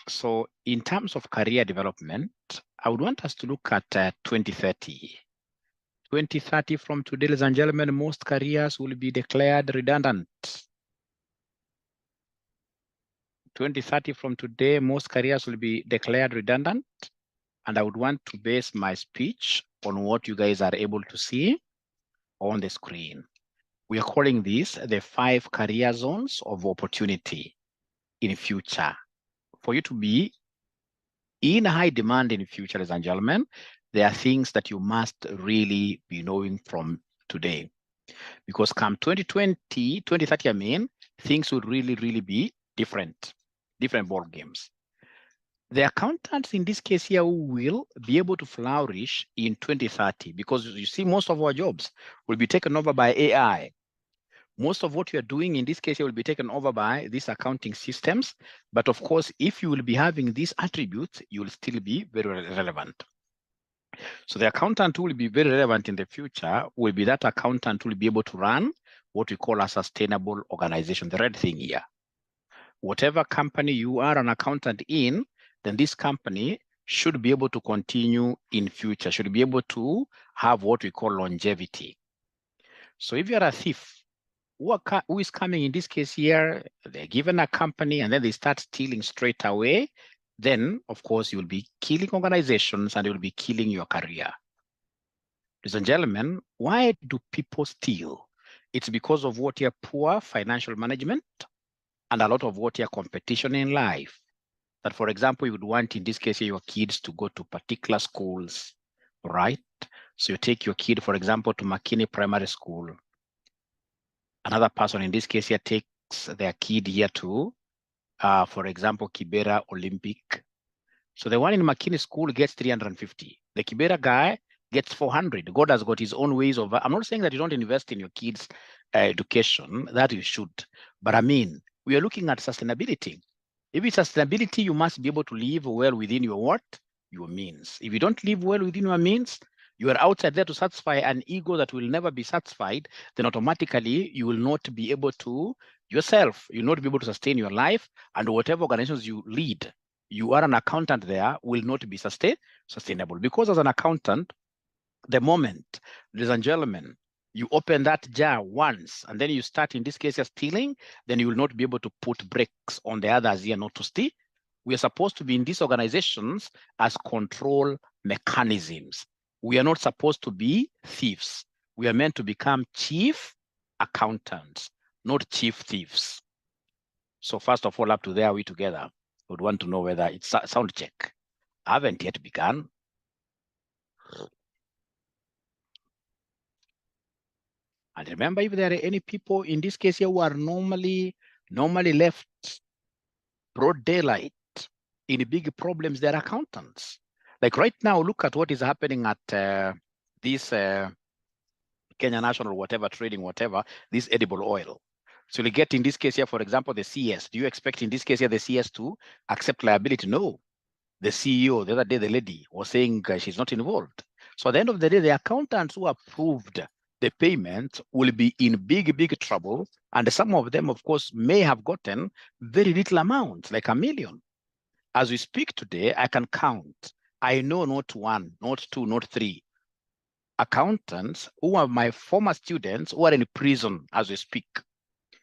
So in terms of career development, I would want us to look at 2030. 2030 from today, ladies and gentlemen, most careers will be declared redundant. 2030 from today, most careers will be declared redundant. And I would want to base my speech on what you guys are able to see on the screen. We are calling this the 5 career zones of opportunity in future. For you to be in high demand in future, ladies and gentlemen, there are things that you must really be knowing from today. Because come 2030, I mean, things would really be different ball games. The accountants in this case here will be able to flourish in 2030 because you see most of our jobs will be taken over by AI. Most of what you're doing in this case here will be taken over by these accounting systems. But of course, if you will be having these attributes, you will still be very relevant. So the accountant who will be very relevant in the future will be that accountant who will be able to run what we call a sustainable organization, the red thing here. Whatever company you are an accountant in, then this company should be able to continue in future, should be able to have what we call longevity. So if you're a thief, who is coming in this case here, they're given a company and then they start stealing straight away, then of course you'll be killing organizations and you'll be killing your career. Ladies and gentlemen, why do people steal? It's because of what your poor financial management and a lot of what your competition in life. That, for example, you would want in this case your kids to go to particular schools, right? So you take your kid, for example, to McKinney Primary School. Another person in this case here takes their kid here to, for example, Kibera Olympic. So the one in McKinney School gets 350. The Kibera guy gets 400. God has got his own ways of, I'm not saying that you don't invest in your kids' education, that you should. But I mean, we are looking at sustainability. If it's sustainability, you must be able to live well within your what? Your means. If you don't live well within your means, you are outside there to satisfy an ego that will never be satisfied, then automatically you will not be able to yourself, you'll not be able to sustain your life, and whatever organizations you lead, you are an accountant there, will not be sustainable. Because as an accountant, the moment, ladies and gentlemen, you open that jar once and then you start, in this case, you're stealing, then you will not be able to put brakes on the others here not to steal. We are supposed to be in these organizations as control mechanisms. We are not supposed to be thieves. We are meant to become chief accountants, not chief thieves. So first of all, up to there, are we together? I would want to know whether it's sound check. I haven't yet begun. And remember, if there are any people in this case here who are normally left broad daylight in big problems, they're accountants. Like right now, look at what is happening at this Kenya National, whatever, trading, whatever, this edible oil. So you get in this case here, for example, the CS. Do you expect in this case here the CS to accept liability? No. The CEO, the other day, the lady was saying she's not involved. So at the end of the day, the accountants who approved the payment will be in big trouble. And some of them, of course, may have gotten very little amounts, like $1 million. As we speak today, I can count. I know not 1, not 2, not 3 accountants who are my former students who are in prison as we speak,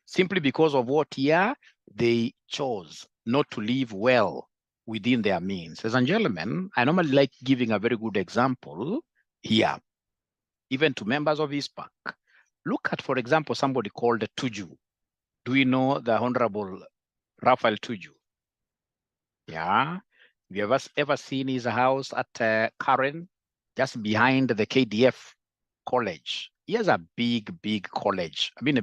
simply because of what here they chose not to live well within their means. Ladies and gentlemen, I normally like giving a very good example here, even to members of ISPAC. Look at, for example, somebody called Tuju. Do we know the Honorable Raphael Tuju? Yeah. Have you ever seen his house at Karen, just behind the KDF college? He has a big college. I mean,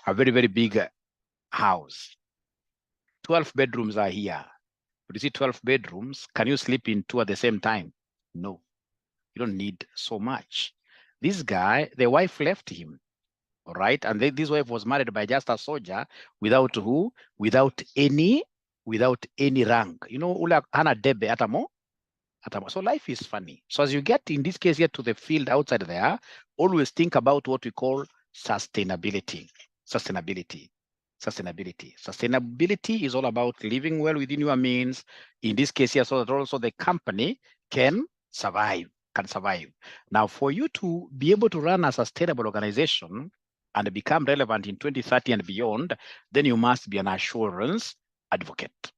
a very big house. 12 bedrooms are here. But you see 12 bedrooms, can you sleep in 2 at the same time? No, you don't need so much. This guy, the wife left him, all right? And this wife was married by just a soldier without who? Without any rank. You know, hana debe atamo. So life is funny. So as you get in this case here to the field outside there, always think about what we call sustainability. Sustainability. Sustainability is all about living well within your means. In this case here, so that also the company can survive. Now, for you to be able to run a sustainable organization and become relevant in 2030 and beyond, then you must be an assurance advocate.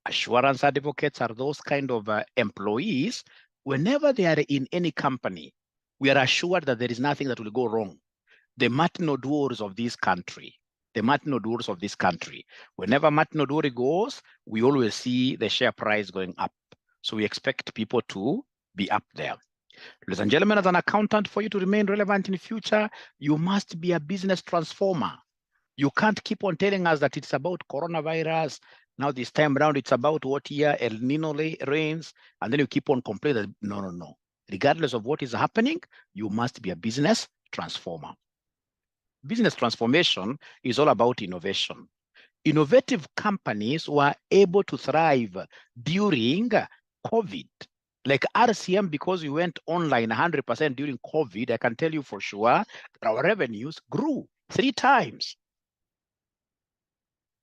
Assurance advocates are those kind of employees. Whenever they are in any company, we are assured that there is nothing that will go wrong. The Martin Odwors of this country, whenever Martin Odwori goes, we always see the share price going up. So we expect people to be up there. Ladies and gentlemen, as an accountant, for you to remain relevant in the future, you must be a business transformer. You can't keep on telling us that it's about coronavirus. Now this time around, it's about what year El Nino rains, and then you keep on complaining that no. Regardless of what is happening, you must be a business transformer. Business transformation is all about innovation. Innovative companies were able to thrive during COVID. Like RCM, because we went online 100% during COVID, I can tell you for sure that our revenues grew 3 times.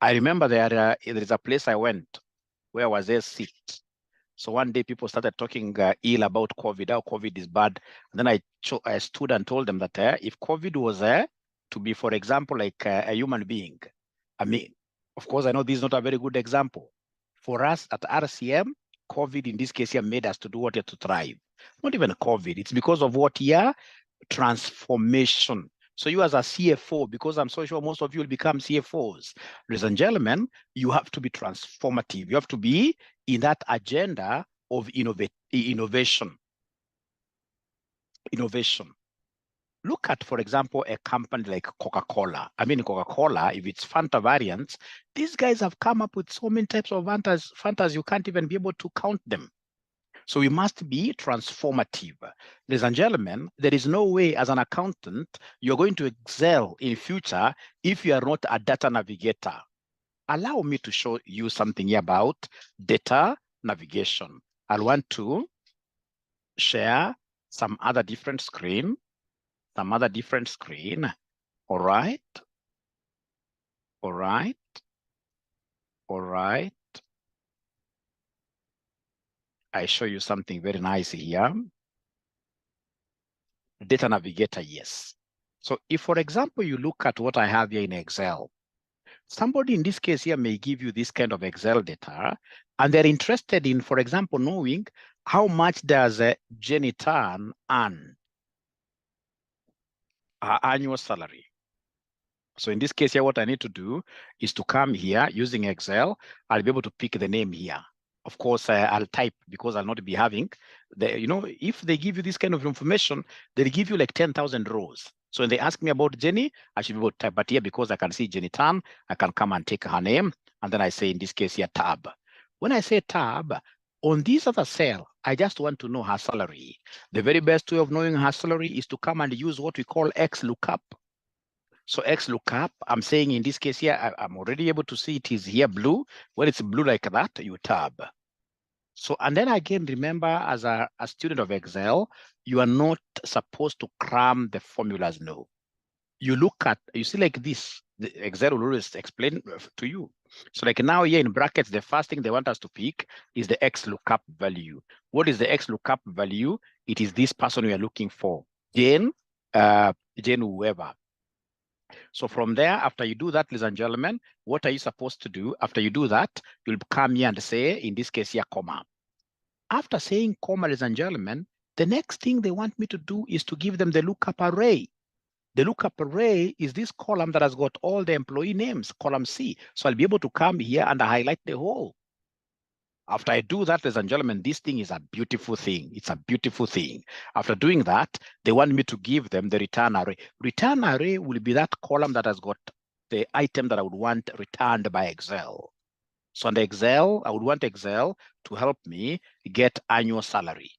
I remember there is a place I went where I was there sick. So one day people started talking ill about COVID, how COVID is bad. And then I stood and told them that if COVID was to be, for example, like a human being, I mean, of course, I know this is not a very good example. For us at RCM, COVID in this case here made us to do what? To thrive. Not even COVID. It's because of what here? Transformation. So you as a CFO, because I'm so sure most of you will become CFOs, ladies and gentlemen, you have to be transformative. You have to be in that agenda of innovation. Look at, for example, a company like Coca-Cola. I mean, Coca-Cola, if it's Fanta variants, these guys have come up with so many types of Fantas, you can't even be able to count them. So we must be transformative. Ladies and gentlemen, there is no way as an accountant you're going to excel in future if you are not a data navigator. Allow me to show you something here about data navigation. I want to share some other different screen. All right. I show you something very nice here. Data navigator, yes. So if, for example, you look at what I have here in Excel, somebody in this case here may give you this kind of Excel data, and they're interested in, for example, knowing how much does Jenny Tan earn, her annual salary. So in this case here, what I need to do is to come here using Excel. I'll be able to pick the name here. Of course, I'll type because I'll not be having the, if they give you this kind of information, they'll give you like 10,000 rows. So when they ask me about Jenny, I should be able to type, but here because I can see Jenny Tan, I can come and take her name. And then I say, in this case here, tab. When I say tab, on this other cell, I just want to know her salary. The very best way of knowing her salary is to come and use what we call X lookup. So X lookup, I'm saying in this case here, I'm already able to see it is here blue. When it's blue like that, you tab. So, and then again, remember as a student of Excel, you are not supposed to cram the formulas, no. You look at, you see like this, the Excel will always explain to you. So like now here in brackets, the first thing they want us to pick is the X lookup value. What is the X lookup value? It is this person we are looking for, Jane whoever. So from there, after you do that, ladies and gentlemen, what are you supposed to do? After you do that, you'll come here and say, in this case here, comma. After saying comma, ladies and gentlemen, the next thing they want me to do is to give them the lookup array. The lookup array is this column that has got all the employee names, column C. So I'll be able to come here and highlight the whole. After I do that, ladies and gentlemen, this thing is a beautiful thing. It's a beautiful thing. After doing that, they want me to give them the return array. Return array will be that column that has got the item that I would want returned by Excel. So on the Excel, I would want Excel to help me get annual salary.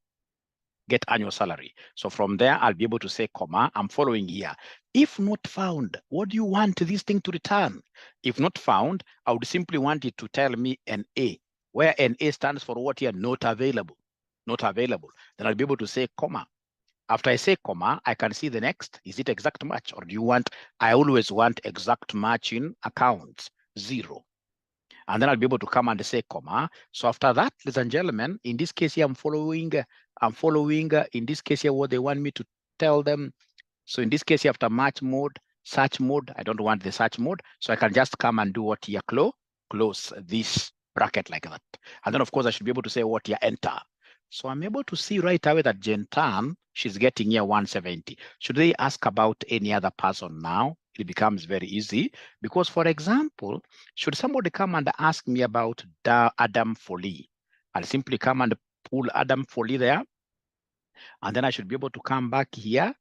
So from there, I'll be able to say, comma, I'm following here. If not found, what do you want this thing to return? If not found, I would simply want it to tell me an A, where an A stands for what here? Not available. Then I'll be able to say, comma. After I say comma, I can see the next. Is it exact match? Or do you want, I always want exact match in accounts, 0. And then I'll be able to come and say comma. So after that, ladies and gentlemen, in this case here, I'm following in this case here, what they want me to tell them. So in this case here, after match mode, search mode, I don't want the search mode. So I can just come and do what here, close this bracket like that. And then of course I should be able to say what here, enter. So I'm able to see right away that Jen Tan, she's getting here 170. Should they ask about any other person now? It becomes very easy because, for example, should somebody come and ask me about Adam Foley, I'll simply come and pull Adam Foley there. And then I should be able to come back here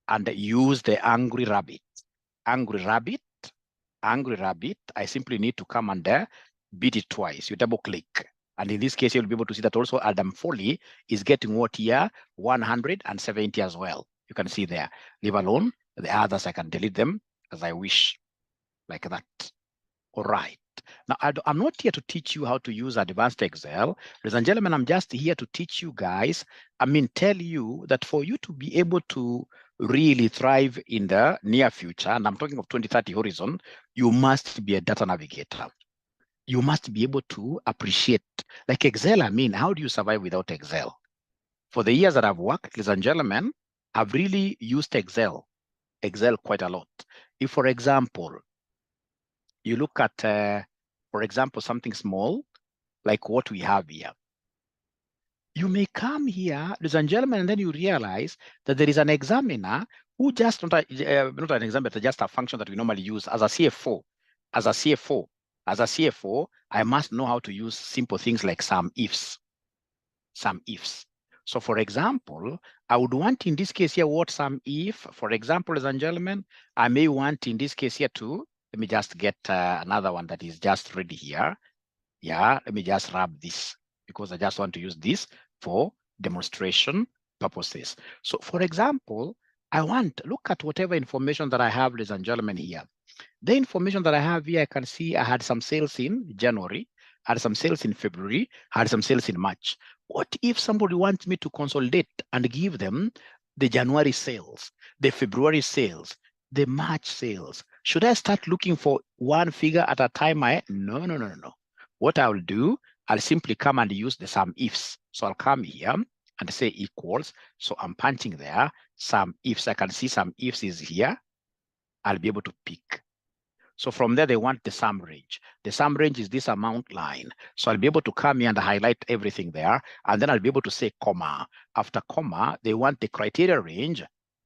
and use the angry rabbit. Angry rabbit. I simply need to come and beat it twice. You double click. And in this case, you'll be able to see that also Adam Foley is getting what here? 170 as well. You can see there. Leave alone. The others, I can delete them as I wish, like that. All right. Now, I'm not here to teach you how to use advanced Excel. Ladies and gentlemen, I'm just here to teach you guys, tell you that for you to be able to really thrive in the near future, and I'm talking of 2030 horizon, you must be a data navigator. You must be able to appreciate, like Excel, how do you survive without Excel? For the years that I've worked, ladies and gentlemen, I've really used Excel quite a lot. If, for example, you look at, for example, something small, like what we have here. You may come here, ladies and gentlemen, and then you realize that there is an examiner who just, not an examiner, just a function that we normally use as a CFO. As a CFO, I must know how to use simple things like some ifs. So for example, I would want in this case here what some if, for example, ladies and gentlemen, I may want in this case here to, let me just get another one that is just ready here. Yeah, let me just wrap this because I just want to use this for demonstration purposes. So for example, look at whatever information that I have, ladies and gentlemen, here. The information that I have here, I can see I had some sales in January, had some sales in February, had some sales in March. What if somebody wants me to consolidate and give them the January sales, the February sales, the March sales? Should I start looking for one figure at a time? No. What I'll do, I'll simply come and use the sum ifs. So I'll come here and say equals. So I'm punching there some ifs. I can see some ifs is here. I'll be able to pick. So from there, they want the sum range. The sum range is this amount line. So I'll be able to come here and highlight everything there. And then I'll be able to say comma. After comma, they want the criteria range.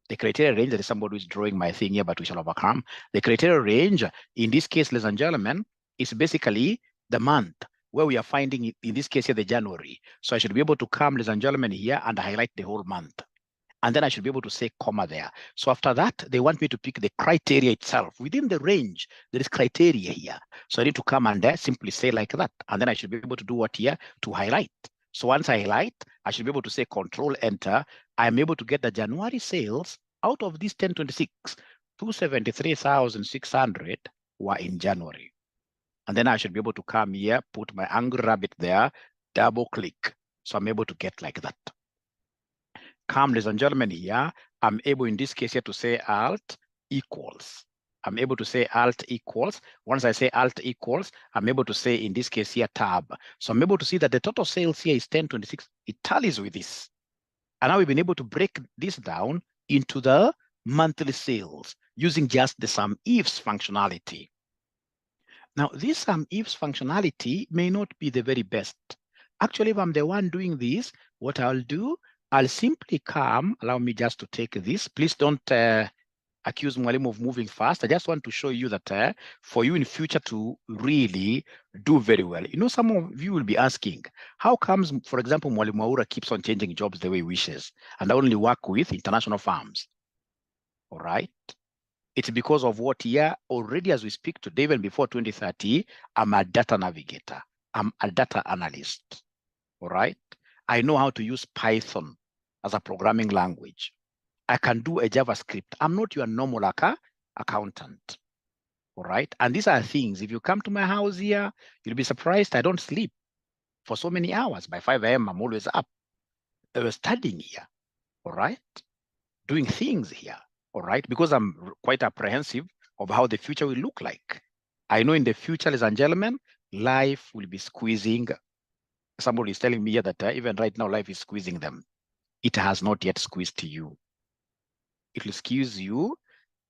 The criteria range, that is somebody who's drawing my thing here, but we shall overcome. The criteria range, in this case, ladies and gentlemen, is basically the month where we are finding, in this case here, the January. So I should be able to come, ladies and gentlemen, here and highlight the whole month. And then I should be able to say comma there. So after that, they want me to pick the criteria itself. Within the range, there is criteria here. So I need to come and simply say like that. And then I should be able to do what here? To highlight. So once I highlight, I should be able to say Control Enter. I'm able to get the January sales out of these 1026. 273,600 were in January. And then I should be able to come here, put my angry rabbit there, double click. So I'm able to get like that. Come, ladies and gentlemen, here, I'm able in this case here to say Alt equals. I'm able to say Alt equals. Once I say Alt equals, I'm able to say in this case here tab. So I'm able to see that the total sales here is 1026. It tallies with this. And now we've been able to break this down into the monthly sales using just the sum ifs functionality. Now, this sum ifs functionality may not be the very best. Actually, if I'm the one doing this, what I'll do, I'll simply come, allow me just to take this. Please don't accuse Mwalimu of moving fast. I just want to show you that for you in future to really do very well. You know, some of you will be asking, how comes, for example, Mwalimu Aura keeps on changing jobs the way he wishes and I only work with international firms? All right. It's because of what here already as we speak today, even before 2030, I'm a data navigator. I'm a data analyst. All right. I know how to use Python as a programming language. I can do a JavaScript. I'm not your normal accountant. All right. And these are things, if you come to my house here, you'll be surprised I don't sleep for so many hours. By 5 a.m., I'm always up. I was studying here. All right. doing things here, all right? Because I'm quite apprehensive of how the future will look like. I know in the future, ladies and gentlemen, life will be squeezing. Somebody is telling me here that even right now, life is squeezing them. It has not yet squeezed you. It will squeeze you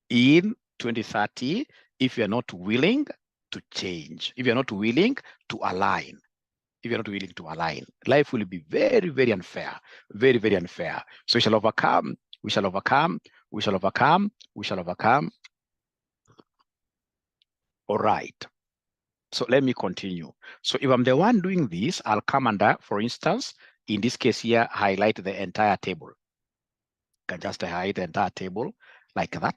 in 2030 if you're not willing to change, if you're not willing to align. If you're not willing to align, life will be very, very unfair, very, very unfair. So we shall overcome, we shall overcome, we shall overcome, we shall overcome. All right. So let me continue. So if I'm the one doing this, I'll come under, for instance, in this case here, highlight the entire table. I can just highlight the entire table like that.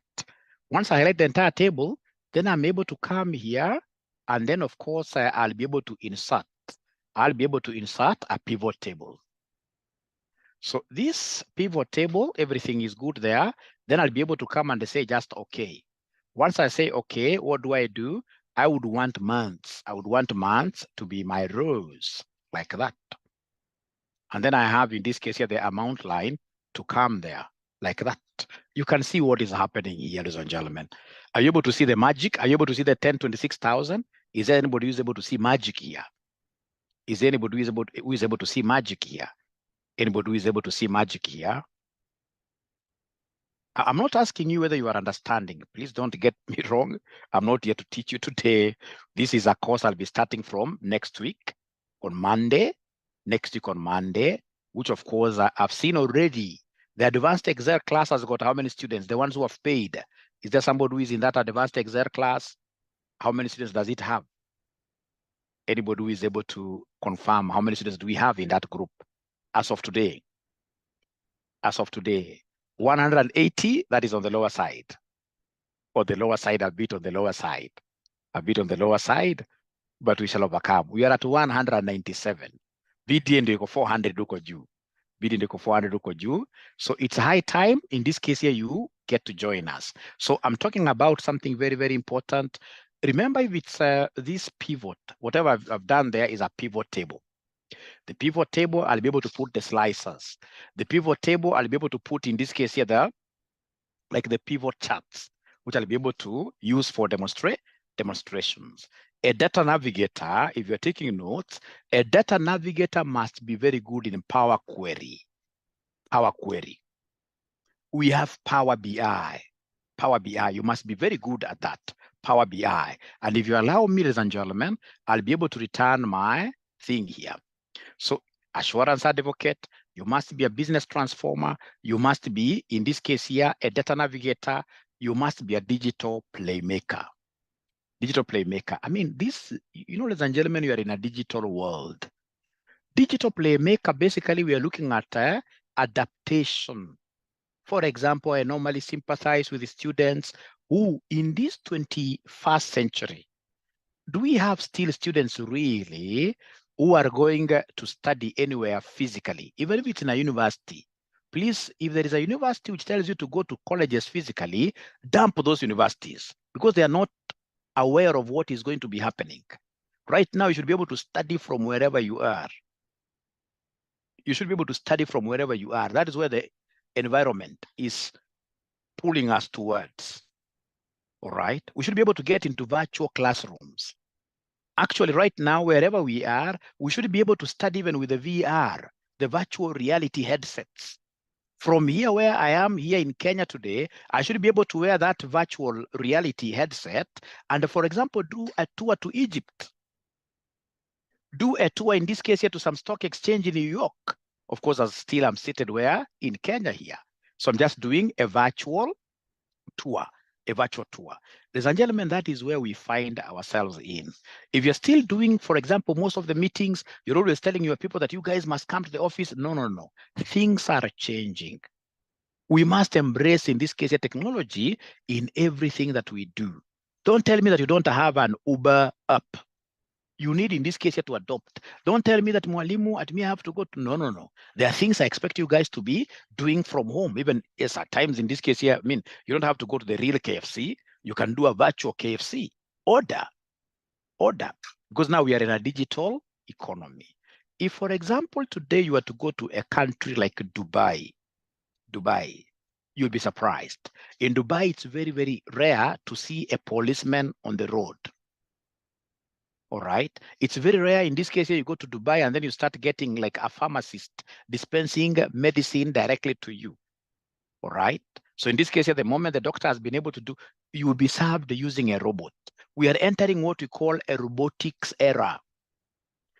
Once I highlight the entire table, then I'm able to come here, and then of course, I'll be able to insert. I'll be able to insert a pivot table. So this pivot table, everything is good there. Then I'll be able to come and say just okay. Once I say okay, what do? I would want months. I would want months to be my rows like that. And then I have in this case here the amount line to come there like that. You can see what is happening here, ladies and gentlemen. Are you able to see the magic? Are you able to see the 1026,000? Is there anybody who's able to see magic here? Is there anybody who is able to see magic here? Anybody who is able to see magic here? I'm not asking you whether you are understanding. Please don't get me wrong. I'm not here to teach you today. This is a course I'll be starting from next week on Monday, which of course I've seen already. The advanced Excel class has got how many students? The ones who have paid. Is there somebody who is in that advanced Excel class? How many students does it have? Anybody who is able to confirm how many students do we have in that group as of today? As of today, 180, that is on the lower side. Or the lower side, a bit on the lower side. A bit on the lower side, but we shall overcome. We are at 197. BD ndio 400 huko juu. BD ndio 400 huko juu. So it's high time, in this case here, you get to join us. So I'm talking about something very, very important. Remember, if it's this pivot, whatever I've done there is a pivot table. The pivot table, I'll be able to put the slicers. The pivot table, I'll be able to put, in this case here, the pivot charts, which I'll be able to use for demonstrations. A data navigator, if you're taking notes, a data navigator must be very good in Power Query. Power Query. We have Power BI. Power BI, you must be very good at that. Power BI. And if you allow me, ladies and gentlemen, I'll be able to return my thing here. So assurance advocate, you must be a business transformer. You must be, in this case here, a data navigator. You must be a digital playmaker. Digital playmaker. I mean, this, ladies and gentlemen, you are in a digital world. Digital playmaker, basically, we are looking at adaptation. For example, I normally sympathize with the students who, in this 21st century, do we have still students really who are going to study anywhere physically, even if it's in a university? Please, if there is a university which tells you to go to colleges physically, dump those universities because they are not aware of what is going to be happening. Right now, you should be able to study from wherever you are. You should be able to study from wherever you are. That is where the environment is pulling us towards. All right. We should be able to get into virtual classrooms. Actually, right now, wherever we are, we should be able to study even with the VR, the virtual reality headsets. From here where I am here in Kenya today, I should be able to wear that virtual reality headset and, for example, do a tour to Egypt. Do a tour, in this case here, to some stock exchange in New York. Of course, I'm seated where? In Kenya here. So I'm just doing a virtual tour. Ladies and gentlemen, that is where we find ourselves in. If you're still doing, for example, most of the meetings, you're always telling your people that you guys must come to the office. No. Things are changing. We must embrace, in this case, technology in everything that we do. Don't tell me that you don't have an Uber app. You need, in this case, to adopt. Don't tell me that Mwalimu, at me I have to go to, no. There are things I expect you guys to be doing from home. Even, yes, at times in this case here, I mean, you don't have to go to the real KFC. You can do a virtual KFC. Order. Because now we are in a digital economy. If, for example, today you were to go to a country like Dubai, You'll be surprised. In Dubai, it's very, very rare to see a policeman on the road. All right. It's very rare. In this case, you go to Dubai and then you start getting like a pharmacist dispensing medicine directly to you. All right. So in this case, at the moment the doctor has been able to do, you will be served using a robot. We are entering what we call a robotics era.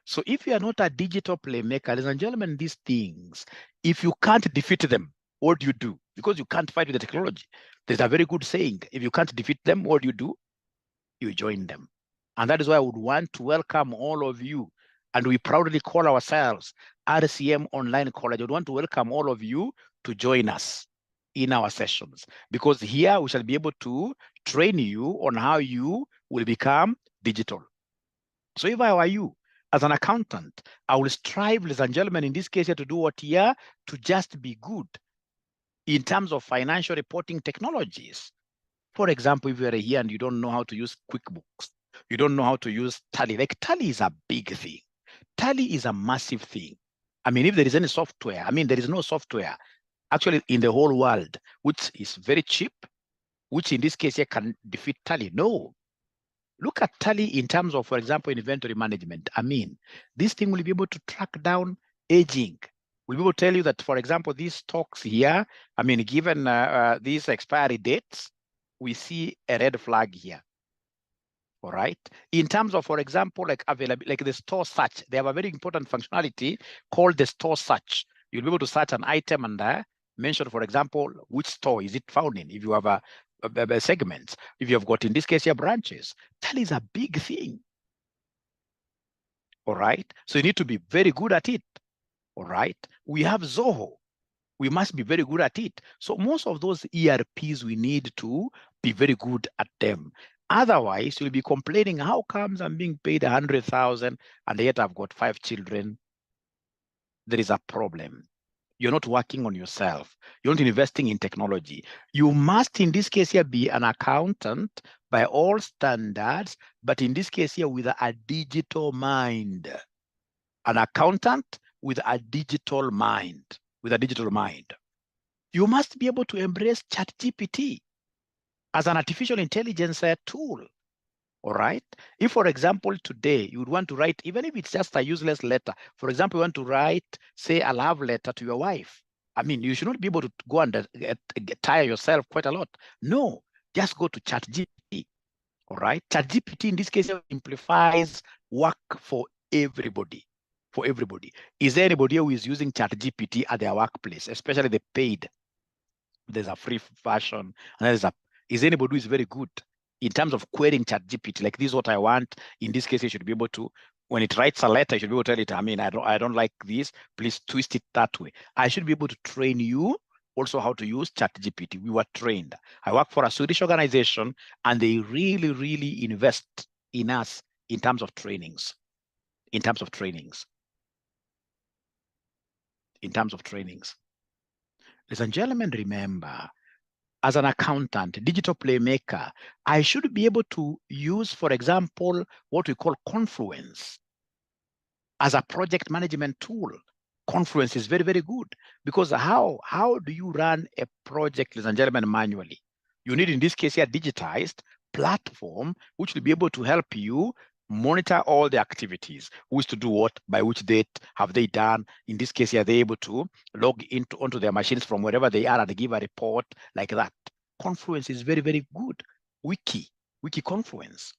So if you are not a digital playmaker, ladies and gentlemen, these things, if you can't defeat them, what do you do? Because you can't fight with the technology. There's a very good saying, if you can't defeat them, what do you do? You join them. And that is why I would want to welcome all of you. And we proudly call ourselves RCM Online College. I would want to welcome all of you to join us in our sessions, because here we shall be able to train you on how you will become digital. So if I were you, as an accountant, I will strive, ladies and gentlemen, in this case here to do what here? To just be good in terms of financial reporting technologies. For example, if you are here and you don't know how to use QuickBooks, you don't know how to use Tally. Like Tally is a big thing. Tally is a massive thing. I mean, if there is any software, I mean, there is no software actually in the whole world which is very cheap, which in this case here can defeat Tally. No. Look at Tally in terms of, for example, inventory management. I mean, this thing will be able to track down aging. We'll be able to tell you that, for example, these stocks here, I mean, given these expiry dates, we see a red flag here. All right. In terms of, for example, like available, like the store search, they have a very important functionality called the store search. You'll be able to search an item and mention, for example, which store is it found in. If you have a segment, if you have got, in this case, your branches, that is a big thing. All right. So you need to be very good at it. All right. We have Zoho. We must be very good at it. So most of those ERPs, we need to be very good at them. Otherwise, you'll be complaining, how comes I'm being paid 100,000 and yet I've got 5 children? There is a problem. You're not working on yourself. You're not investing in technology. You must, in this case here, be an accountant by all standards, but in this case here, with a digital mind. An accountant with a digital mind. With a digital mind. You must be able to embrace ChatGPT as an artificial intelligence tool. All right. If, for example, today you would want to write, even if it's just a useless letter, for example, you want to write, say, a love letter to your wife. I mean, you should not be able to go and tire yourself quite a lot. No, just go to ChatGPT. All right. ChatGPT in this case simplifies work for everybody. For everybody. Is there anybody who is using ChatGPT at their workplace, especially the paid? There's a free version, and there's a. Is anybody who is very good in terms of querying ChatGPT? Like, this is what I want. In this case, you should be able to, when it writes a letter, you should be able to tell it, I mean, I don't like this. Please twist it that way. I should be able to train you also how to use ChatGPT. We were trained. I work for a Swedish organization, and they really, really invest in us in terms of trainings. In terms of trainings. In terms of trainings. Ladies and gentlemen, remember, as an accountant, digital playmaker, I should be able to use, for example, what we call Confluence as a project management tool. Confluence is very, very good, because how do you run a project, ladies and gentlemen, manually? You need, in this case here, digitized platform, which will be able to help you monitor all the activities. Who's to do what, by which date have they done? In this case here, they're able to log onto their machines from wherever they are and give a report like that. Confluence is very, very good. Wiki Confluence.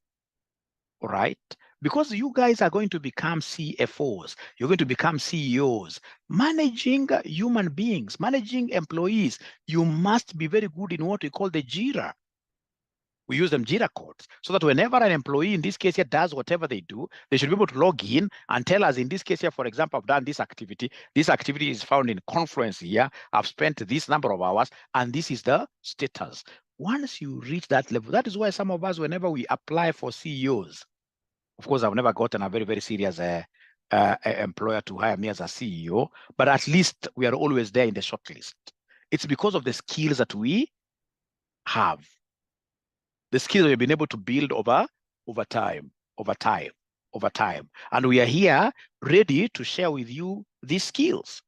All right? Because you guys are going to become CFOs, you're going to become CEOs, managing human beings, managing employees. You must be very good in what we call the JIRA. We use them JIRA codes, so that whenever an employee, in this case here, does whatever they do, they should be able to log in and tell us, in this case here, for example, I've done this activity. This activity is found in Confluence here. I've spent this number of hours, and this is the status. Once you reach that level, that is why some of us, whenever we apply for CEOs, of course, I've never gotten a very, very serious employer to hire me as a CEO, but at least we are always there in the shortlist. It's because of the skills that we have. The skills we've been able to build over time. And we are here ready to share with you these skills.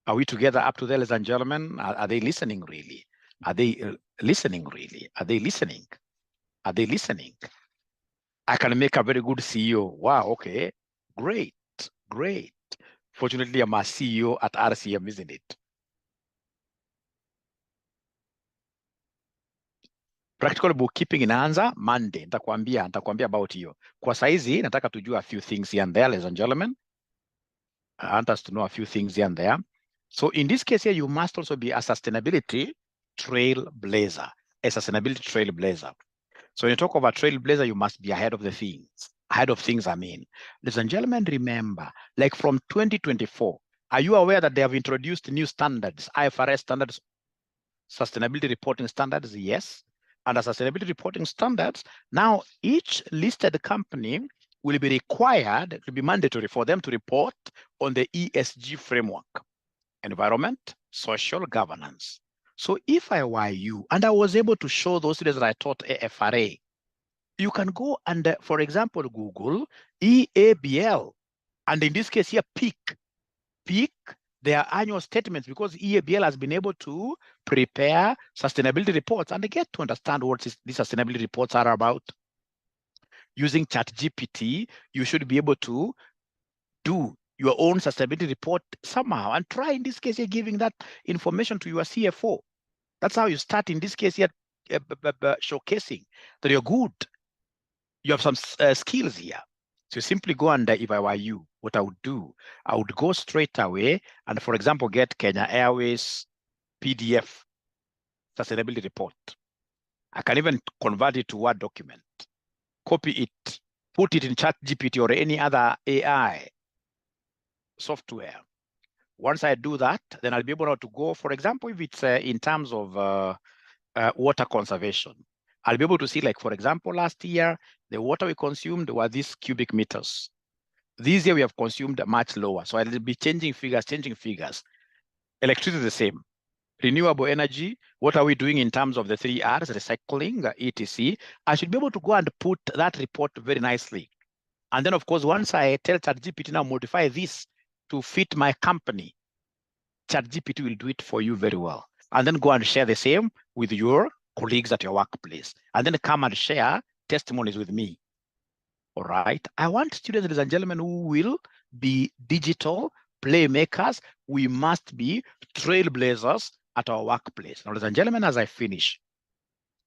Are we together up to there, ladies and gentlemen? Are they listening really? Are they listening really? Are they listening? Are they listening? I can make a very good CEO. Wow, okay. Great, great. Fortunately, I'm a CEO at RCM, isn't it? Practical bookkeeping inaanza Monday. Nitakwambia about hiyo. Kwa saizi nataka tujue a few things here and there, ladies and gentlemen. I want us to know a few things here and there. So in this case here, you must also be a sustainability trailblazer. A sustainability trailblazer. So when you talk about trailblazer, you must be ahead of the things. Ahead of things, I mean. Ladies and gentlemen, remember, like from 2024, are you aware that they have introduced new standards, IFRS standards, sustainability reporting standards? Yes. Under sustainability reporting standards, now each listed company will be required, it will be mandatory for them to report on the ESG framework, environment, social governance. So if I were you, and I was able to show those students that I taught AFRA, you can go and, for example, Google EABL, and in this case here, pick their annual statements, because EABL has been able to prepare sustainability reports and they get to understand what these sustainability reports are about. Using ChatGPT, you should be able to do your own sustainability report somehow and try, in this case, you're giving that information to your CFO. That's how you start, in this case, here, showcasing that you're good. You have some skills here. So simply go and, if I were you, what I would do, I would go straight away and, for example, get Kenya Airways PDF sustainability report. I can even convert it to Word document, copy it, put it in ChatGPT or any other AI software. Once I do that, then I'll be able to go, for example, if it's in terms of water conservation, I'll be able to see, like, for example, last year, the water we consumed were these cubic meters. This year we have consumed much lower. So I'll be changing figures. Electricity is the same. Renewable energy, what are we doing in terms of the 3 R's, recycling, etc. I should be able to go and put that report very nicely. And then, of course, once I tell ChatGPT now modify this to fit my company, ChatGPT will do it for you very well. And then go and share the same with your colleagues at your workplace. And then come and share testimonies with me. All right. I want students, ladies and gentlemen, who will be digital playmakers. We must be trailblazers at our workplace. Now, ladies and gentlemen, as I finish,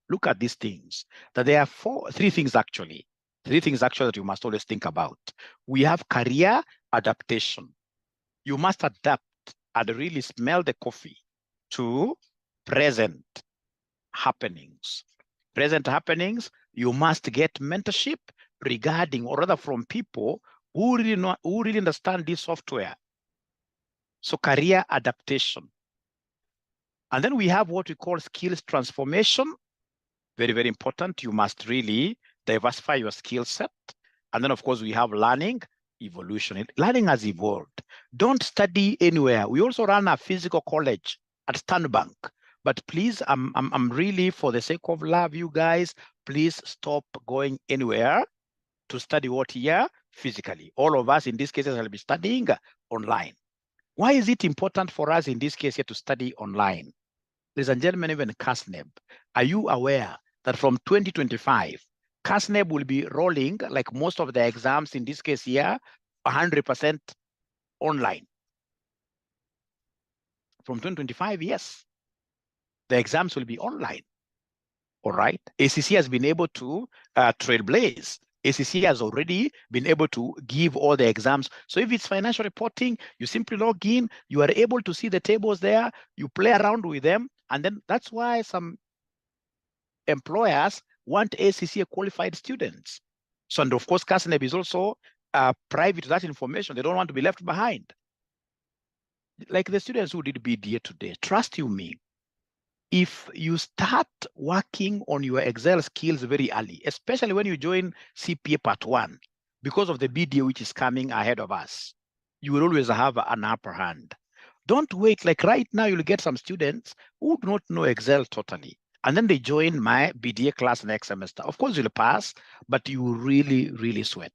look at these things. That there are three things actually that you must always think about. We have career adaptation. You must adapt and really smell the coffee to present happenings. Present happenings, you must get mentorship regarding, or rather from people who really understand this software. So career adaptation. And then we have what we call skills transformation. Very, very important. You must really diversify your skill set. And then, of course, we have learning evolution. Learning has evolved. Don't study anywhere. We also run a physical college at Stanbank. But please, I'm really, for the sake of love, you guys, please stop going anywhere to study what here physically. All of us in this case will be studying online. Why is it important for us in this case here to study online? Ladies and gentlemen, even CASNEB, are you aware that from 2025, CASNEB will be rolling, like most of the exams in this case here, 100% online? From 2025, yes, the exams will be online. All right. ACC has been able to trailblaze. ACC has already been able to give all the exams. So if it's financial reporting, you simply log in, you are able to see the tables there, you play around with them. And then that's why some employers want ACC qualified students. So, and of course, CASNEB is also private to that information. They don't want to be left behind. Like the students who did BDA today, trust you me, if you start working on your Excel skills very early, especially when you join CPA Part 1, because of the BDA which is coming ahead of us, you will always have an upper hand. Don't wait. Like right now, you'll get some students who do not know Excel totally, and then they join my BDA class next semester. Of course, you'll pass, but you really, really sweat.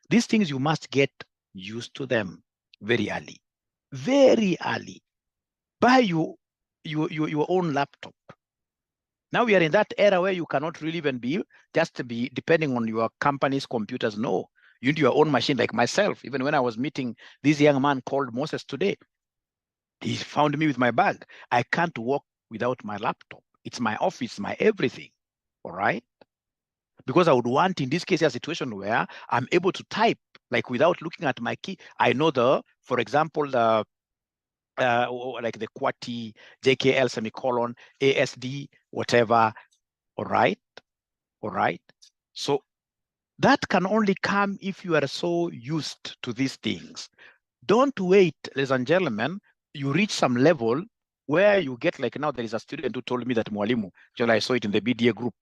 These things, you must get used to them very early. Very early. Buy your own laptop. Now we are in that era where you cannot really even be depending on your company's computers. No, you need your own machine. Like myself, even when I was meeting this young man called Moses today, he found me with my bag. I can't walk without my laptop. It's my office, my everything. All right. Because I would want, in this case, a situation where I'm able to type, like without looking at my key. I know for example, like the QWERTY, JKL semicolon, ASD, whatever. All right. All right. So that can only come if you are so used to these things. Don't wait, ladies and gentlemen, you reach some level where you get, like, now there is a student who told me that Mwalimu, I saw it in the BDA group,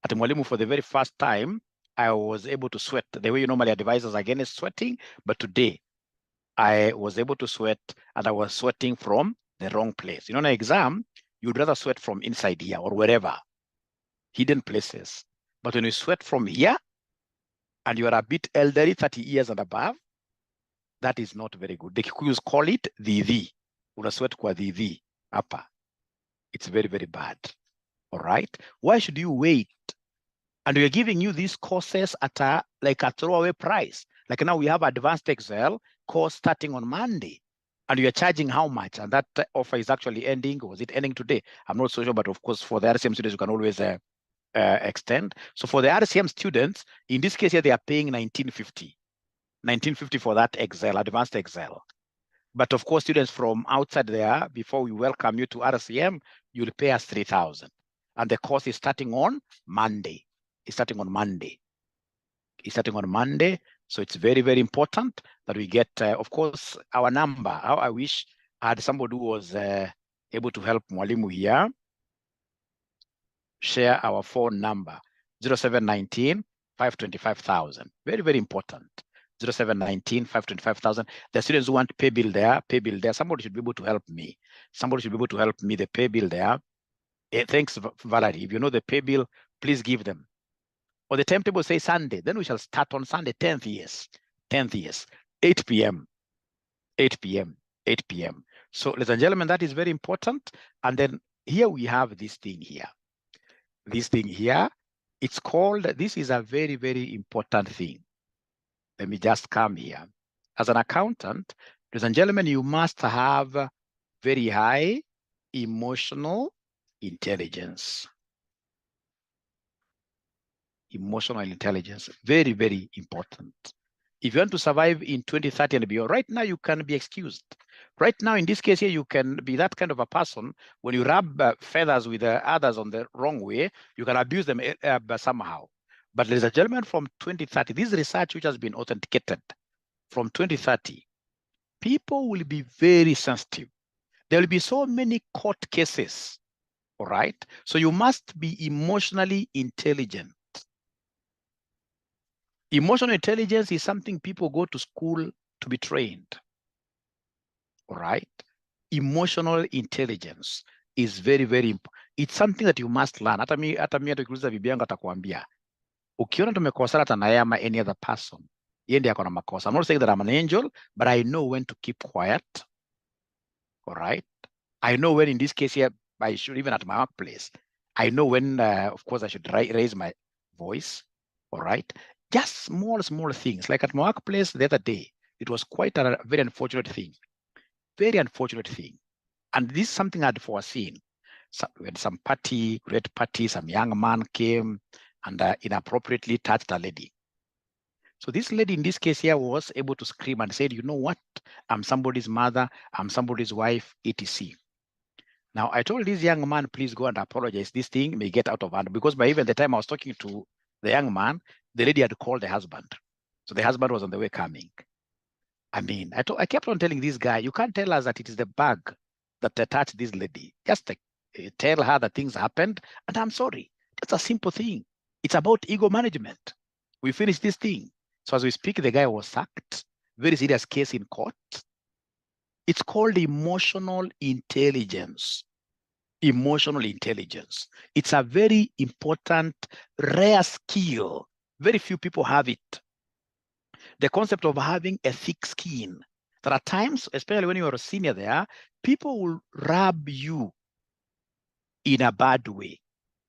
at Mwalimu for the very first time, I was able to sweat the way you normally advise us against sweating, but today I was able to sweat, and I was sweating from the wrong place. In an exam, you'd rather sweat from inside here or wherever, hidden places. But when you sweat from here, and you are a bit elderly, 30 years and above, that is not very good. The Kikuyus call it dhidhi. Una sweat kwa dhidhi hapa. It's very, very bad. All right. Why should you wait? And we're giving you these courses at a throwaway price. Like now we have advanced Excel course starting on Monday. And you're charging how much? And that offer is actually ending. Was it ending today? I'm not so sure, but of course for the RCM students, you can always extend. So for the RCM students, in this case here, they are paying $19.50 for that Excel, advanced Excel. But of course, students from outside there, before we welcome you to RCM, you'll pay us $3,000. And the course is starting on Monday. It's starting on Monday. So it's very, very important that we get, of course, our number. How I wish I had somebody who was able to help Mwalimu here. Share our phone number, 0719 525,000. Very, very important. 0719 525,000. The students who want pay bill there. Somebody should be able to help me. The pay bill there. Thanks, Valerie. If you know the pay bill, please give them. Or the timetable say Sunday. Then we shall start on Sunday, 10th years, 8 p.m. So, ladies and gentlemen, that is very important. And then here we have this thing here. It's called, this is a very, very important thing. Let me just come here. As an accountant, ladies and gentlemen, you must have very high emotional intelligence. Very, very important. If you want to survive in 2030 and beyond, right now you can be excused. Right now, in this case here, you can be that kind of a person. When you rub feathers with others on the wrong way, you can abuse them somehow. But ladies and gentlemen, from 2030, this research which has been authenticated, from 2030, people will be very sensitive. There will be so many court cases, all right? So you must be emotionally intelligent. Emotional intelligence is something people go to school to be trained, all right? Emotional intelligence is very, very important. It's something that you must learn. Hata mi atakuuliza bibi yangu atakwambia, ukiona tumekosana hata na yeye ama any other person, yeye ndiye akona makosa. I'm not saying that I'm an angel, but I know when to keep quiet, all right? I know when, in this case here, I should, even at my workplace, I know when, of course, I should raise my voice, all right? Just small things. Like at my workplace the other day, it was quite a very unfortunate thing. And this is something I'd foreseen. So we had some great party, some young man came and inappropriately touched a lady. So this lady in this case here was able to scream and said, you know what? I'm somebody's mother, I'm somebody's wife, etc. Now I told this young man, please go and apologize. This thing may get out of hand, because by even the time I was talking to the young man, the lady had called the husband. So the husband was on the way coming. I mean, I kept on telling this guy, you can't tell us that it is the bag that touched this lady. Just tell her that things happened, and I'm sorry. That's a simple thing. It's about ego management. We finished this thing. So as we speak, the guy was sacked. Very serious case in court. It's called emotional intelligence. It's a very important, rare skill. Very few people have it. The concept of having a thick skin, There are times, especially when you are a senior there, people will rub you in a bad way,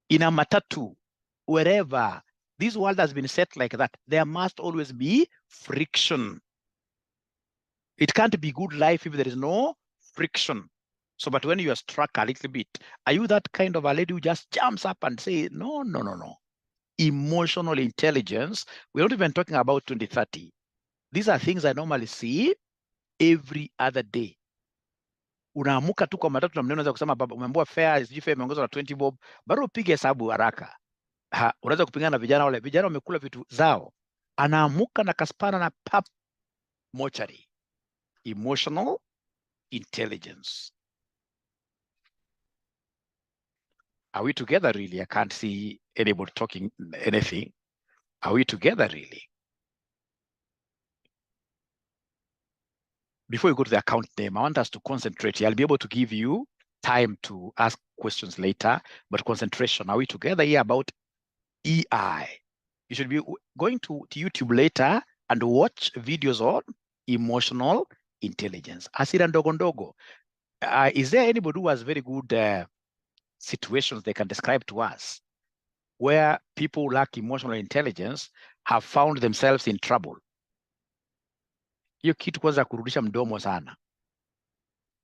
in a matatu, wherever. This world has been set like that. There must always be friction. It can't be good life if there is no friction. So, but when you are struck a little bit, are you that kind of a lady who just jumps up and say, no, no, no, no. Emotional intelligence, we're not even talking about 2030. These are things I normally see every other day. Unaamuka tu kwa matatu na mneno za kusema baba umeambiwa fare sijui fare imeongezwa na 20 bob, bado upige hesabu haraka. Unaweza kupingana na vijana wale, vijana wamekula vitu zao. Anaamuka na kaspana na pap mochari. Emotional intelligence. Are we together really? I can't see anybody talking anything. Are we together really? Before you go to the account name, I want us to concentrate. I'll be able to give you time to ask questions later, but concentration. Are we together here about EI? You should be going to YouTube later and watch videos on emotional intelligence. Hasira ndogo ndogo. Is there anybody who has very good situations they can describe to us where people who lack emotional intelligence have found themselves in trouble? Hiyo kitu kwanza kurudisha mdomo sana.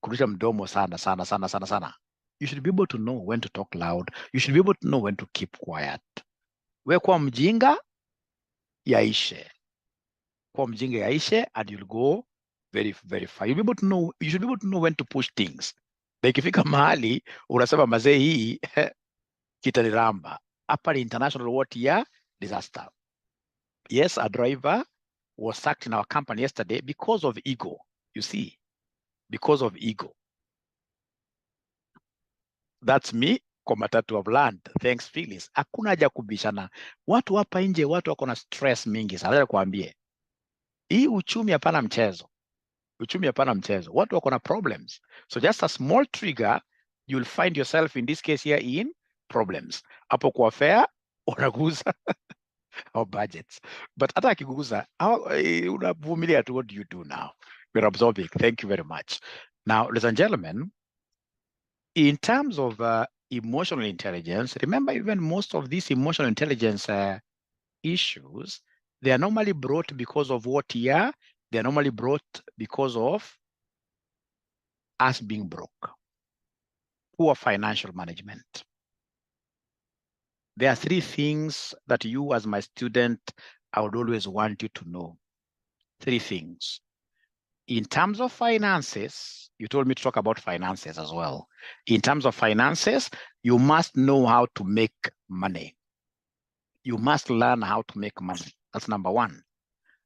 Kurudisha mdomo sana, sana, sana, sana, sana. You should be able to know when to talk loud. You should be able to know when to keep quiet. We kwa mjinga, yaishe. Kwa mjinga yaishe, and you'll go very, very far. You'll be able to know, you should be able to know when to push things. Na ikifika mahali, unasema mazee hii, kitaniramba. Hapa ni international what year disaster. Yes, a driver was sacked in our company yesterday because of ego. You see, because of ego. That's me, kwa matatu have learned. Thanks, Phyllis. Hakuna haja kubishana. Watu hapa nje, watu wako na stress mingi. Sasa kuambie. Hii uchumi hapana mchezo. Uchumi hapana mchezo. Watu wako na problems. So just a small trigger, you'll find yourself in this case here in problems. Hapo kwa fare, unaguza our budgets. But hata akiguza, unavumilia tu, what do you do now? We're absorbing. Thank you very much. Now, ladies and gentlemen, in terms of emotional intelligence, remember even most of these emotional intelligence issues, they are normally brought because of what year? They are normally brought because of us being broke, poor financial management. There are three things that you as my student, I would always want you to know. Three things. In terms of finances, you told me to talk about finances as well. In terms of finances, you must know how to make money. You must learn how to make money. That's number one.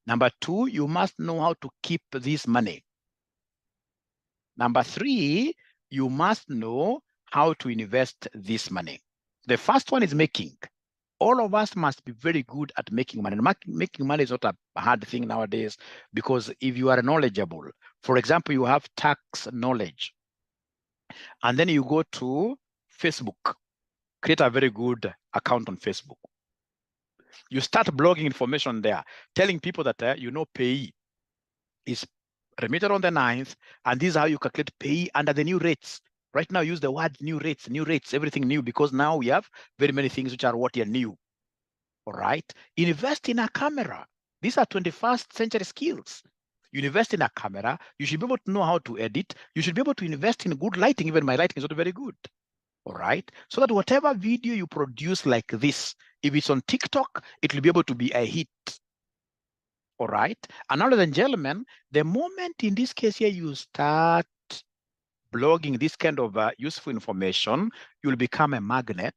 Number two, you must know how to keep this money. Number three, you must know how to invest this money. The first one is making. All of us must be very good at making money. Making money is not a hard thing nowadays, because if you are knowledgeable, for example, you have tax knowledge, and then you go to Facebook, create a very good account on Facebook. You start blogging information there, telling people that you know pay is remitted on the 9th, and this is how you calculate pay under the new rates. Right now, use the word new rates, everything new, because now we have very many things which are what are new. All right. Invest in a camera. These are 21st century skills. You invest in a camera, you should be able to know how to edit. You should be able to invest in good lighting. Even my lighting is not very good. All right. So that whatever video you produce like this, if it's on TikTok, it will be able to be a hit. All right. And now, ladies and gentlemen, the moment in this case here you start blogging this kind of useful information, you'll become a magnet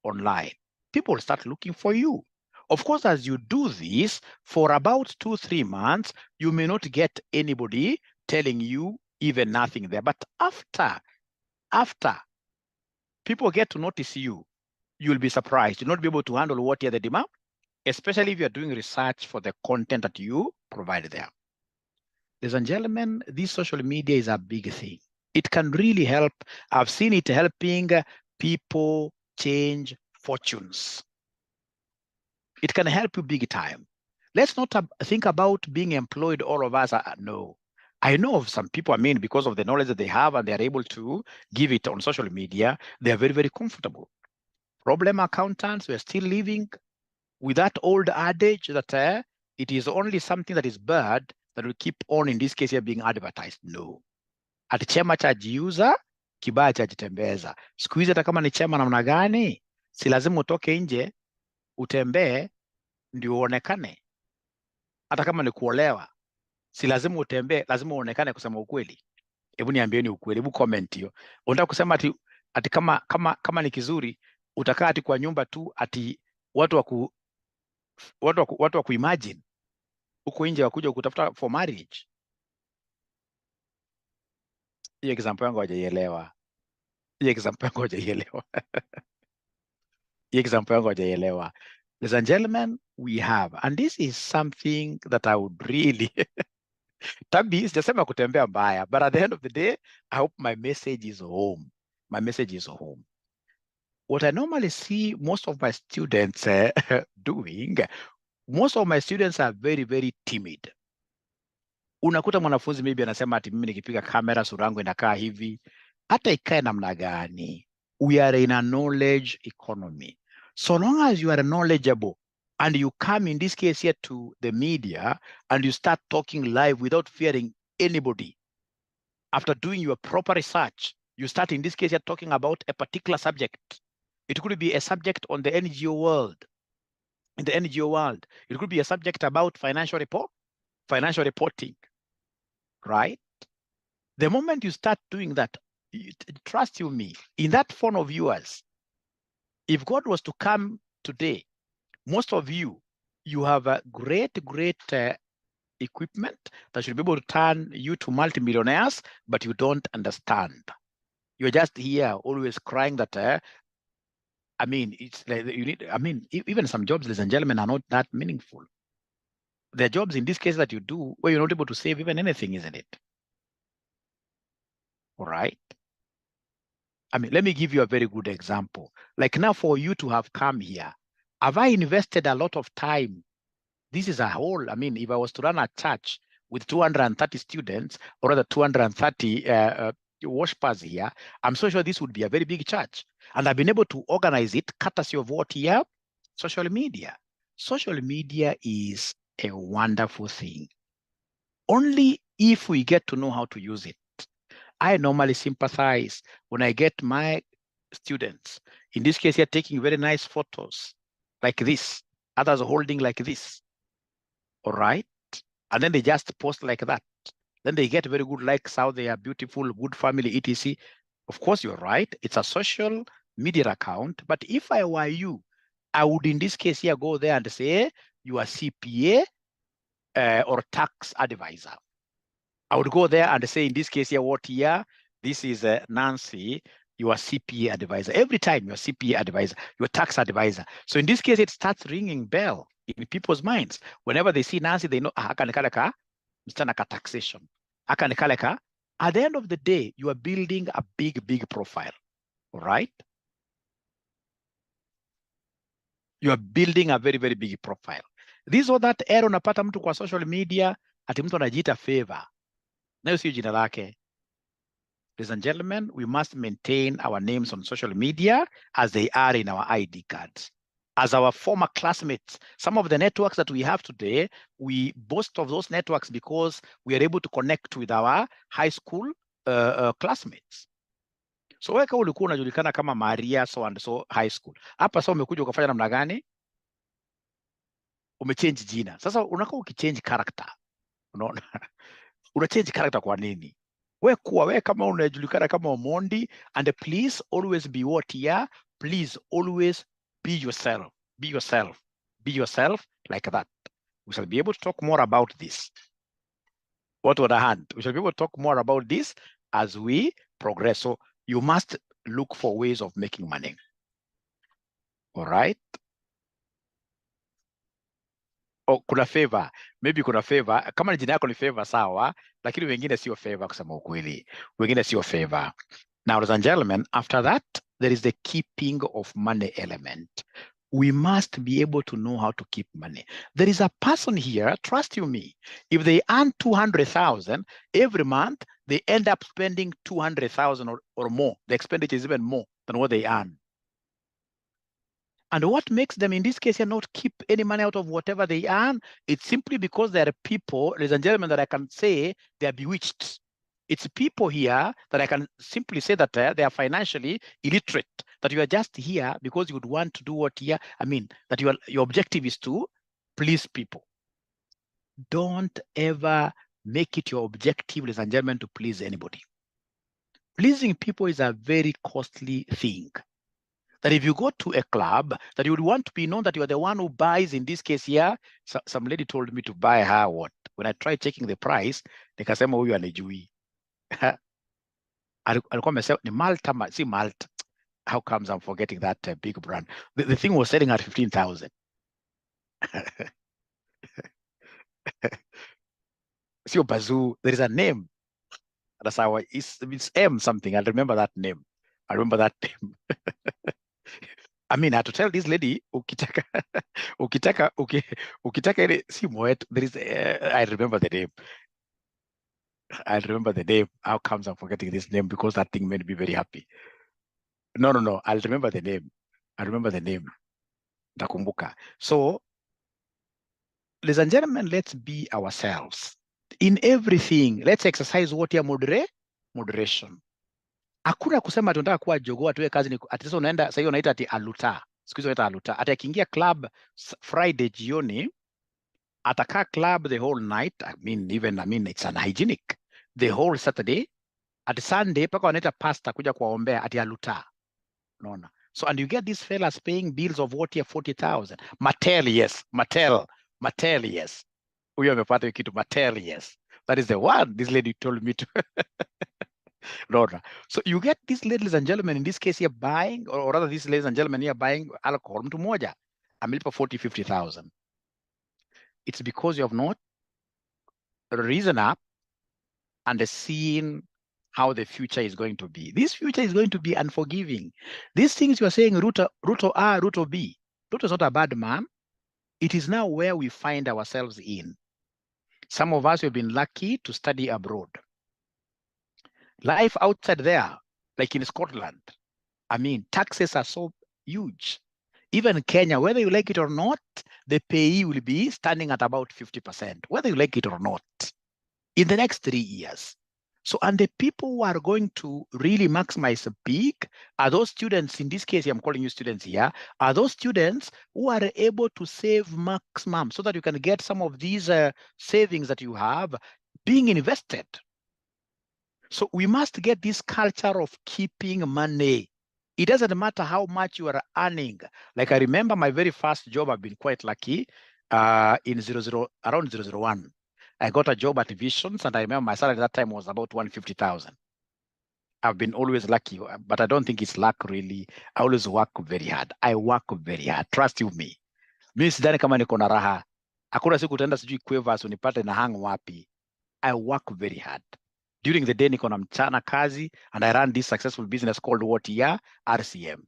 online. People will start looking for you. Of course, as you do this for about 2-3 months, you may not get anybody telling you even nothing there. But after people get to notice you, you'll be surprised. You'll not be able to handle what are the demand, especially if you're doing research for the content that you provide there. Ladies and gentlemen, this social media is a big thing. It can really help. I've seen it helping people change fortunes. It can help you big time. Let's not think about being employed, all of us. No. I know of some people, I mean, because of the knowledge that they have and they are able to give it on social media, they are very, very comfortable. Problem accountants, we are still living with that old adage that it is only something that is bad that will keep on, in this case here, being advertised. No. Ati chema chajiuza, kibaya chajitembeza. Siku hizi hata kama ni chema namna gani, si lazima utoke nje, utembee, ndio uonekane. Hata kama ni kuolewa, si lazima utembee, lazima uonekane kusema ukweli. Hebu niambieni ukweli, hebu comment hiyo. Unataka kusema ati kama ni kizuri, utakaa ati kwa nyumba tu, ati watu wa kuimagine huko nje wakuja kutafuta for marriage. Hiyo example yangu hajaielewa. Hiyo example yangu hajaielewa. Hiyo example yangu hajaielewa. Ladies and gentlemen, we have, and this is something that I would really Tabi, sijasema kutembea mbaya, but at the end of the day, I hope my message is home. My message is home. What I normally see most of my students doing, most of my students are very, very timid. Unakuta mwanafunzi maybe anasema ati mimi nikipiga kamera sura yangu inakaa hivi. Hata ikae namna gani. We are in a knowledge economy. So long as you are knowledgeable and you come in this case here to the media and you start talking live without fearing anybody, after doing your proper research, you start in this case here talking about a particular subject. It could be a subject on the NGO world. In the NGO world, it could be a subject about financial reporting, right? The moment you start doing that, trust you me, in that phone of yours, if God was to come today, most of you have a great equipment that should be able to turn you to multimillionaires, but you don't understand. You're just here always crying that, I mean, it's like you need, I mean, even some jobs, ladies and gentlemen, are not that meaningful. There are jobs in this case that you do where you're not able to save even anything, isn't it? All right. I mean, let me give you a very good example. Like now for you to have come here, have I invested a lot of time? This is a whole, I mean, if I was to run a church with 230 students or rather 230 worshipers here, I'm so sure this would be a very big church. And I've been able to organize it courtesy of what here? Social media. Social media is a wonderful thing. Only if we get to know how to use it. I normally sympathize when I get my students, in this case here, taking very nice photos like this, others holding like this, all right? And then they just post like that. Then they get very good likes, how they are beautiful, good family, etc. Of course, you're right. It's a social media account. But if I were you, I would, in this case here, go there and say, you are CPA or tax advisor. I would go there and say, in this case here, what here? This is Nancy, your CPA advisor. Every time you're CPA advisor, your tax advisor. So in this case, it starts ringing bell in people's minds. Whenever they see Nancy, they know, akanikaleka, mstanaka taxation. Akanikaleka. At the end of the day, you are building a big profile, all right? You are building a very big profile. This or that error unapata mtu kwa social media, ati mtu anajiita favor. Nayo sio jina lake. Ladies and gentlemen, we must maintain our names on social media as they are in our ID cards. As our former classmates, some of the networks that we have today, we boast of those networks because we are able to connect with our high school classmates. So weka ulikuwa unajulikana kama Maria so and so high school. Hapa sasa umekuja ukafanya namna gani? Umechange jina. Sasa unakuwa ukichange character. Unaona? Unachange character kwa nini? We kama unajulikana kama Omondi, and please always be what here. Please always be yourself. Be yourself. Be yourself like that. We shall be able to talk more about this. What on the hand? We shall be able to talk more about this as we progress. So you must look for ways of making money. All right. Oh, kuna favor. Maybe kuna favor. Kama ni jina yako ni favor sawa, lakini wengine sio favor kusema ukweli. Wengine sio favor. Now, ladies and gentlemen, after that, there is the keeping of money element. We must be able to know how to keep money. There is a person here, trust you me, if they earn 200,000 every month, they end up spending 200,000 or more. The expenditure is even more than what they earn. And what makes them, in this case, not keep any money out of whatever they earn? It's simply because there are people, ladies and gentlemen, that I can say they are bewitched. It's people here that I can simply say that they are financially illiterate, that you are just here because you would want to do what here. I mean, that your objective is to please people. Don't ever make it your objective, ladies and gentlemen, to please anybody. Pleasing people is a very costly thing. That if you go to a club, that you would want to be known that you are the one who buys, in this case here, some lady told me to buy her what? When I tried checking the price, nikasema huyu anijui. Alikuwa amesema ni Malta, see Malta. How comes I'm forgetting that big brand? The thing was selling at 15,000. Sio Bazoo, there is a name. That's how it's M something. I remember that name. I remember that name. I mean, I had to tell this lady, ukitaka ile si Moet, there is, I remember the name. I remember the name. How comes I'm forgetting this name? Because that thing made me very happy. No. I'll remember the name. I remember the name. Nakumbuka. So, ladies and gentlemen, let's be ourselves. In everything, let's exercise what ya moderation. Hakuna kusema tunataka kuwa jogoo tuwe kazi ni ati sasa unaenda sasa hiyo unaita ati aluta. Siku hizo unaita aluta. Ati akiingia club Friday jioni atakaa club the whole night. I mean it's unhygienic. The whole Saturday at Sunday paka wanaita pastor kuja kuwaombea ati aluta. Unaona? So and you get these fellas paying bills of what here 40,000. Mattel, yes. Mattel, yes. Huyo amepata kitu Mattel, yes. That is the one this lady told me to. So you get these ladies and gentlemen in this case here buying, or rather these ladies and gentlemen here buying alcohol. Mtu moja amelipa 40,000-50,000. It's because you have not risen up and seen how the future is going to be. This future is going to be unforgiving. These things you are saying, Ruto A, Ruto B. Ruto is not a bad man. It is now where we find ourselves in. Some of us have been lucky to study abroad. Life outside there, like in Scotland, I mean, taxes are so huge. Even Kenya, whether you like it or not, the payee will be standing at about 50%, whether you like it or not, in the next 3 years. So, and the people who are going to really maximize the peak are those students, in this case, I'm calling you students here, are those students who are able to save maximum so that you can get some of these savings that you have being invested. So we must get this culture of keeping money. It doesn't matter how much you are earning. Like I remember my very first job, I've been quite lucky in around 001. I got a job at Visions, and I remember my salary at that time was about 150,000. I've been always lucky, but I don't think it's luck really. I always work very hard. I work very hard. Trust you me. Mimi sidhani kama niko na raha. Hakuna siku utaenda sijui Quavers unipate na hang wapi. I work very hard. During the day niko na mchana kazi, and I run this successful business called what here? RCM.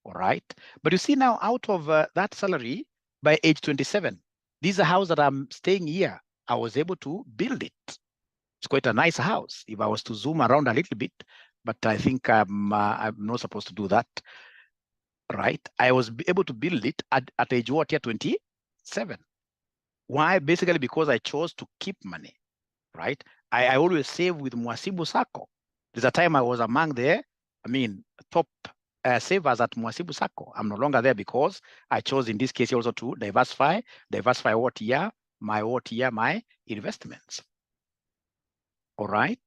All right. But you see now, out of that salary, by age 27, this is a house that I'm staying here. I was able to build it. It's quite a nice house. If I was to zoom around a little bit, but I think I'm not supposed to do that. Right. I was able to build it at age what here? 27. Why? Basically because I chose to keep money. Right. I always save with Mwasibu Sacco. There's a time I was among the, top savers at Mwasibu Sacco. I'm no longer there because I chose in this case also to diversify what year, my investments. All right.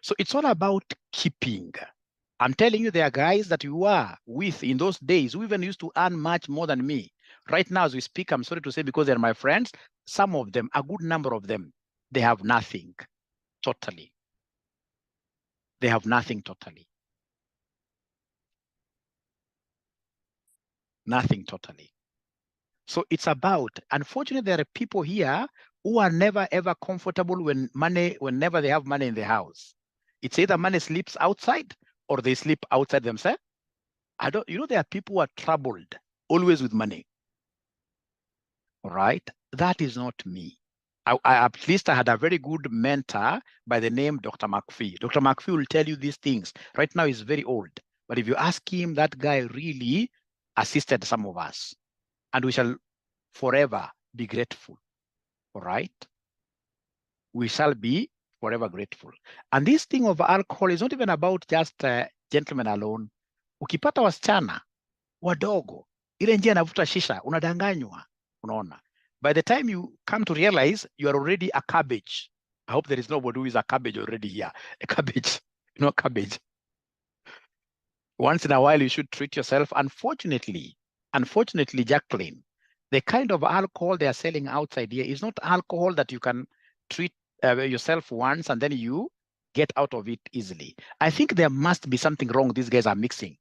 So it's all about keeping. I'm telling you, there are guys that you were with in those days who even used to earn much more than me. Right now, as we speak, I'm sorry to say, because they're my friends, some of them, a good number of them, they have nothing totally. They have nothing totally. Nothing totally. So it's about, unfortunately, there are people here who are never ever comfortable whenever they have money in the house. It's either money sleeps outside or they sleep outside themselves. There are people who are troubled always with money. All right. That is not me. At least I had a very good mentor by the name Dr. McPhee. Dr. McPhee will tell you these things. Right now, he's very old. But if you ask him, that guy really assisted some of us. And we shall forever be grateful. All right. We shall be forever grateful. And this thing of alcohol is not even about just gentlemen alone. Ukipata wasichana wadogo, ile njia anavuta shisha, unadanganywa, unaona. By the time you come to realize you are already a cabbage. I hope there is nobody who is a cabbage already here. A cabbage, cabbage. Once in a while, you should treat yourself. Unfortunately, Jacqueline, the kind of alcohol they are selling outside here is not alcohol that you can treat yourself once and then you get out of it easily. I think there must be something wrong these guys are mixing.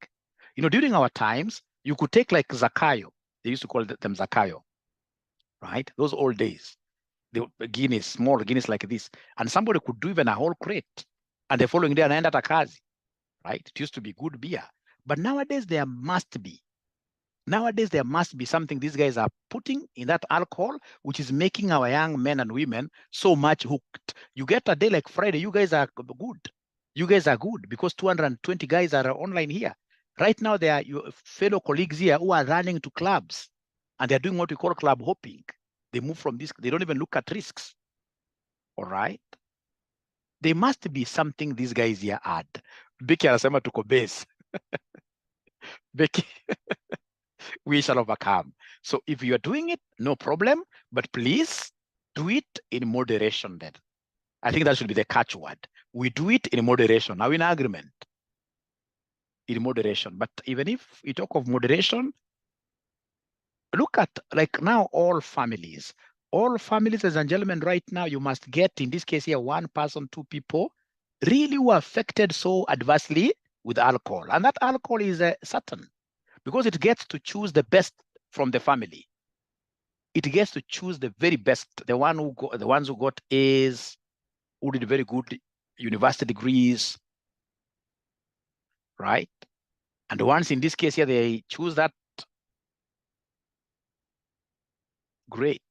During our times, you could take like Zakayo. They used to call them Zakayo, right? Those old days. The Guinness, small Guinness like this. And somebody could do even a whole crate. And the following day, anaenda kazi, right? It used to be good beer. But nowadays, there must be something these guys are putting in that alcohol, which is making our young men and women so much hooked. You get a day like Friday, you guys are good. You guys are good because 220 guys are online here. Right now, there are your fellow colleagues here who are running to clubs and they're doing what we call club hopping. They move from this, they don't even look at risks. All right. There must be something these guys here add. Becky anasema tuko base. Becky, we shall overcome. So if you are doing it, no problem, but please do it in moderation then. I think that should be the catchword. We do it in moderation. Now in agreement. In moderation. But even if we talk of moderation, look at like now all families, ladies and gentlemen, right now you must get, in this case here, one person, two people really who are affected so adversely with alcohol. And that alcohol is certain because it gets to choose the best from the family. It gets to choose the very best, the ones who got A's, who did very good university degrees, right? And the ones in this case here, they choose that. Great.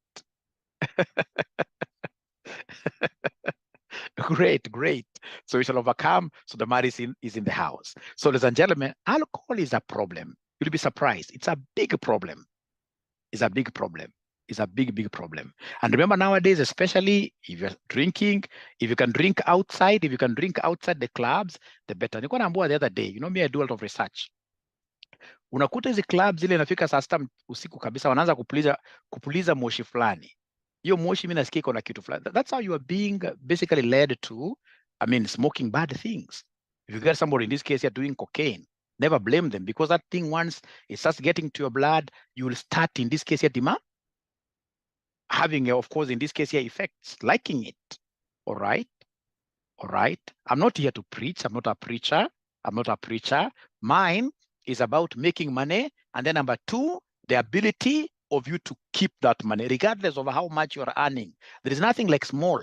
Great. So we shall overcome. So the marriage is in the house. So ladies and gentlemen, alcohol is a problem. You'll be surprised. It's a big problem. It's a big problem. It's a big problem. And remember nowadays, especially if you're drinking, if you can drink outside the clubs, the better. Nilikuwa naambiwa the other day, me, I do a lot of research. Unakuta hizi clubs zile inafika saa 6 usiku kabisa wanaanza kupuliza moshi fulani. Hiyo moshi mimi nasikia iko na kitu fulani. That's how you are being basically led to, smoking bad things. If you get somebody in this case you're doing cocaine, never blame them because that thing once it starts getting to your blood, you will start in this case here having, of course, in this case here effects, liking it. All right. I'm not here to preach. I'm not a preacher. Mine is about making money. And then number 2, the ability of you to keep that money, regardless of how much you're earning. There is nothing like small,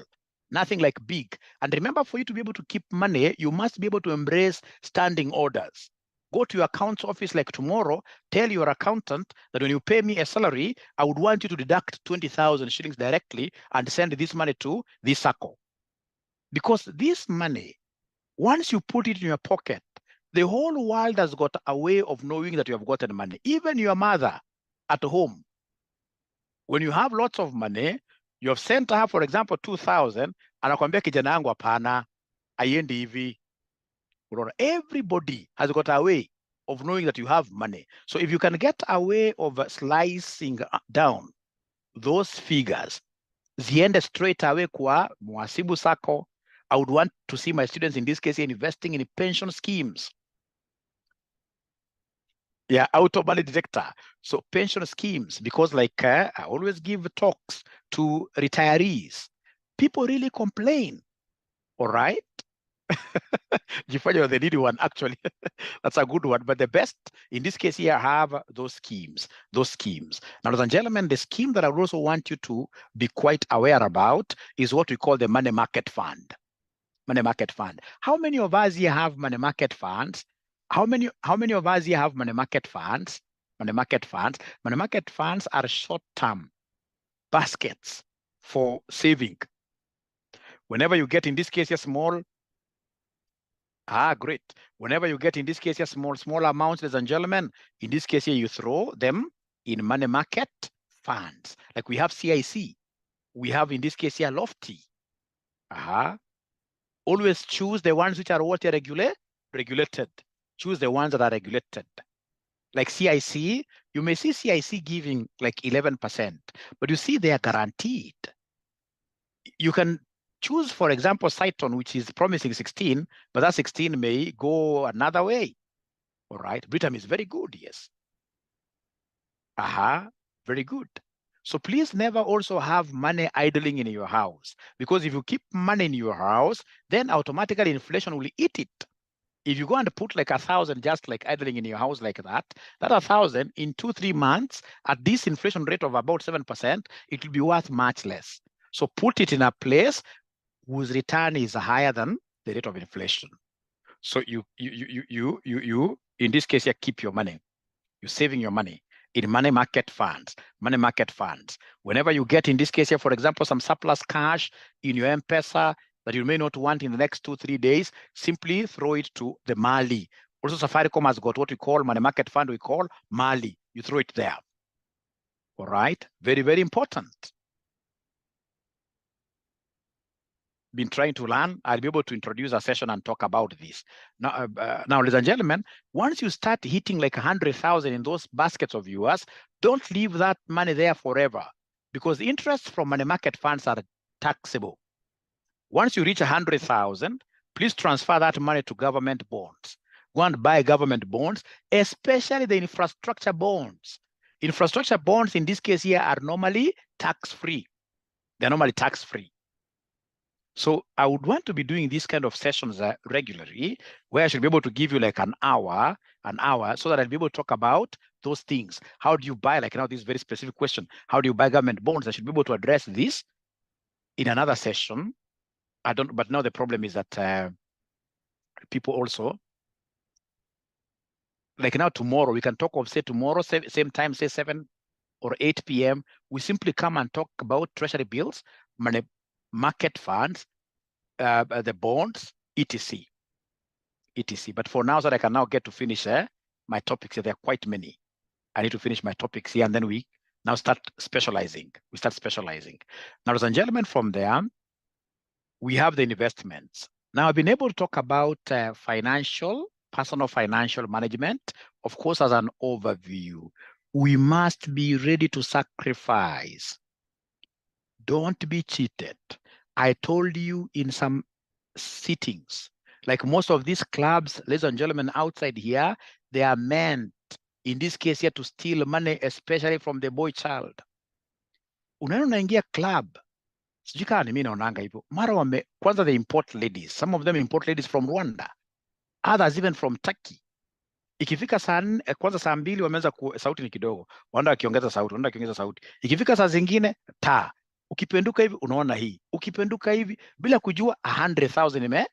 nothing like big. And remember, for you to be able to keep money, you must be able to embrace standing orders. Go to your account's office like tomorrow, tell your accountant that when you pay me a salary, I would want you to deduct 20,000 shillings directly and send this money to this circle. Because this money, once you put it in your pocket, the whole world has got a way of knowing that you have gotten money. Even your mother at home, when you have lots of money, you have sent her, for example, 2,000, anakwambia kijana yangu hapana, aiendi hivi. Everybody has got a way of knowing that you have money. So if you can get a way of slicing down those figures, ziende straight away kwa Mwasibu Sacco. I would want to see my students in this case investing in pension schemes. Yeah, auto money detector. So pension schemes, because like I always give talks to retirees. People really complain. All right. Jifanya the needy one, actually. That's a good one. But the best in this case here have those schemes. Now, ladies and gentlemen, the scheme that I would also want you to be quite aware about is what we call the money market fund. Money market fund. How many of us here have money market funds? How many of us here have money market funds? Money market funds. Money market funds are short-term baskets for saving. Whenever you get, in this case, a small, great. Whenever you get, in this case, a small amounts, ladies and gentlemen, in this case here, you throw them in money market funds. Like we have CIC. We have, in this case here, Lofty. Always choose the ones which are what are regulated. Choose the ones that are regulated. Like CIC, you may see CIC giving like 11%, but you see they are guaranteed. You can choose, for example, Cyton, which is promising 16, but that 16 may go another way. All right, Britam is very good, yes. Very good. So please never also have money idling in your house, because if you keep money in your house, then automatically inflation will eat it. If you go and put like 1,000 just like idling in your house like that 1,000 in 2-3 months at this inflation rate of about 7%, it will be worth much less. So put it in a place whose return is higher than the rate of inflation. So you in this case, you keep your money. You're saving your money in money market funds. Money market funds. Whenever you get, in this case here, for example, some surplus cash in your M-Pesa that you may not want in the next 2-3 days, simply throw it to the Mali. Also, Safaricom has got what we call money market fund, we call Mali. You throw it there. All right, very, very important. Been trying to learn. I'll be able to introduce a session and talk about this. Now, ladies and gentlemen, once you start hitting like 100,000 in those baskets of yours, don't leave that money there forever, because the interests from money market funds are taxable. Once you reach 100,000, please transfer that money to government bonds. Go and buy government bonds, especially the infrastructure bonds. Infrastructure bonds in this case here are normally tax-free. They're normally tax-free. So I would want to be doing these kind of sessions regularly, where I should be able to give you like an hour, so that I'll be able to talk about those things. How do you buy, like now this very specific question, how do you buy government bonds? I should be able to address this in another session. But now the problem is that people also, like now tomorrow, we can talk of, say tomorrow, same time, say 7 or 8 p.m. We simply come and talk about treasury bills, money market funds, the bonds, etc. But for now, so that I can now get to finish my topics, there are quite many. I need to finish my topics here, and then we now start specializing. Now, ladies and gentlemen, from there, we have the investments. Now, I've been able to talk about personal financial management, of course, as an overview. We must be ready to sacrifice. Don't be cheated. I told you in some sittings, like most of these clubs, ladies and gentlemen, outside here, they are meant, in this case here, to steal money, especially from the boy child. Unaingia club, sijui kama ni mimi naonanga hivyo, mara kwanza they import ladies. Some of them import ladies from Rwanda, others even from Turkey. Ikifika kwanza saa 2 wameanza sauti ni kidogo, wanda wakiongeza sauti, ikifika saa zingine taa, ukipenduka hivi unaona hii, ukipenduka hivi bila kujua 100,000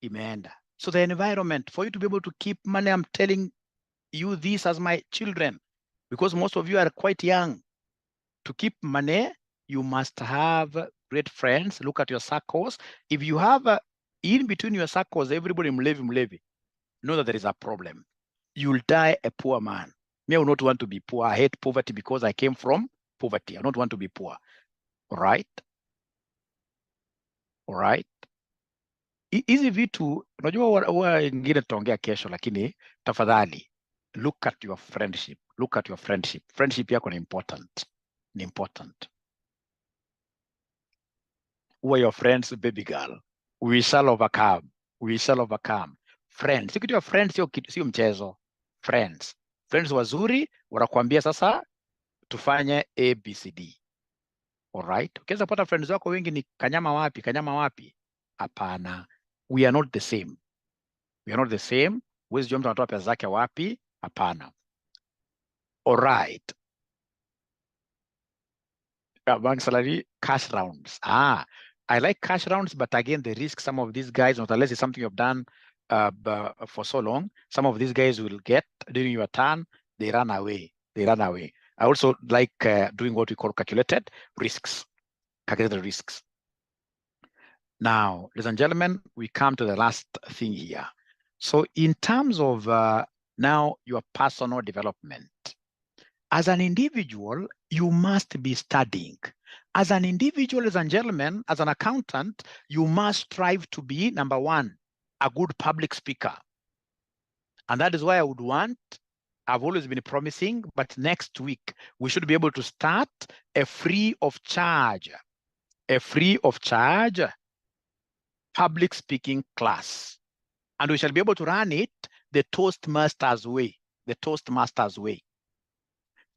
imeenda. So the environment for you to be able to keep money, I'm telling you this as my children, because most of you are quite young. To keep money, you must have great friends. Look at your circles. If you have in between your circles, everybody mlevi, know that there is a problem. You'll die a poor man. Me, I would not want to be poor. I hate poverty because I came from poverty. I don't want to be poor. All right? Hizi vitu, unajua ingine tutaongea kesho, lakini tafadhali, look at your friendship. Friendship yako ni important. Who are your friends, baby girl? We shall overcome. Friends. Sikitu ya friends sio mchezo. Friends wazuri wanakuambia sasa tufanye ABCD. Alright? Ukiweza pata friends wako wengi ni kanyama wapi? Hapana. We are not the same. Huwezi jua mtu anatoa pesa zake wapi? Hapana. Alright. Bank salary, cash rounds. I like cash rounds, but again, the risk some of these guys, not unless it's something you've done for so long. Some of these guys will get during your turn, they run away. They run away. I also like doing what we call calculated risks. Calculated risks. Now, ladies and gentlemen, we come to the last thing here. So in terms of now your personal development, as an individual, you must be studying. As an individual, ladies and gentlemen, as an accountant, you must strive to be, number one, a good public speaker. And that is why I would want, I've always been promising, but next week, we should be able to start a free of charge public speaking class. And we shall be able to run it the Toastmasters way,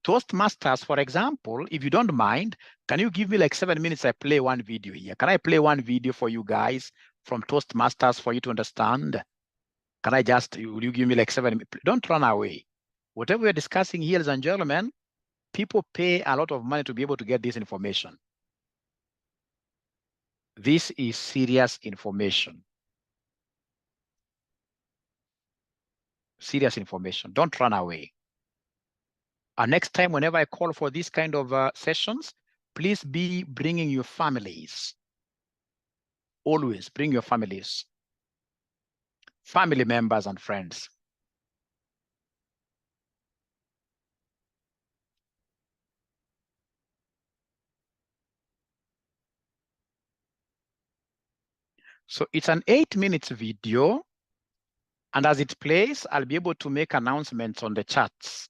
Toastmasters, for example, if you don't mind, can you give me like 7 minutes? I play one video here. Can I play one video for you guys from Toastmasters for you to understand? Can I just, will you give me like 7 minutes? Don't run away. Whatever we're discussing here, ladies and gentlemen, people pay a lot of money to be able to get this information. This is serious information. Serious information. Don't run away. And next time, whenever I call for these kind of sessions, please be bringing your families. Always bring your families, family members and friends. So it's an 8 minutes video. And as it plays, I'll be able to make announcements on the chats.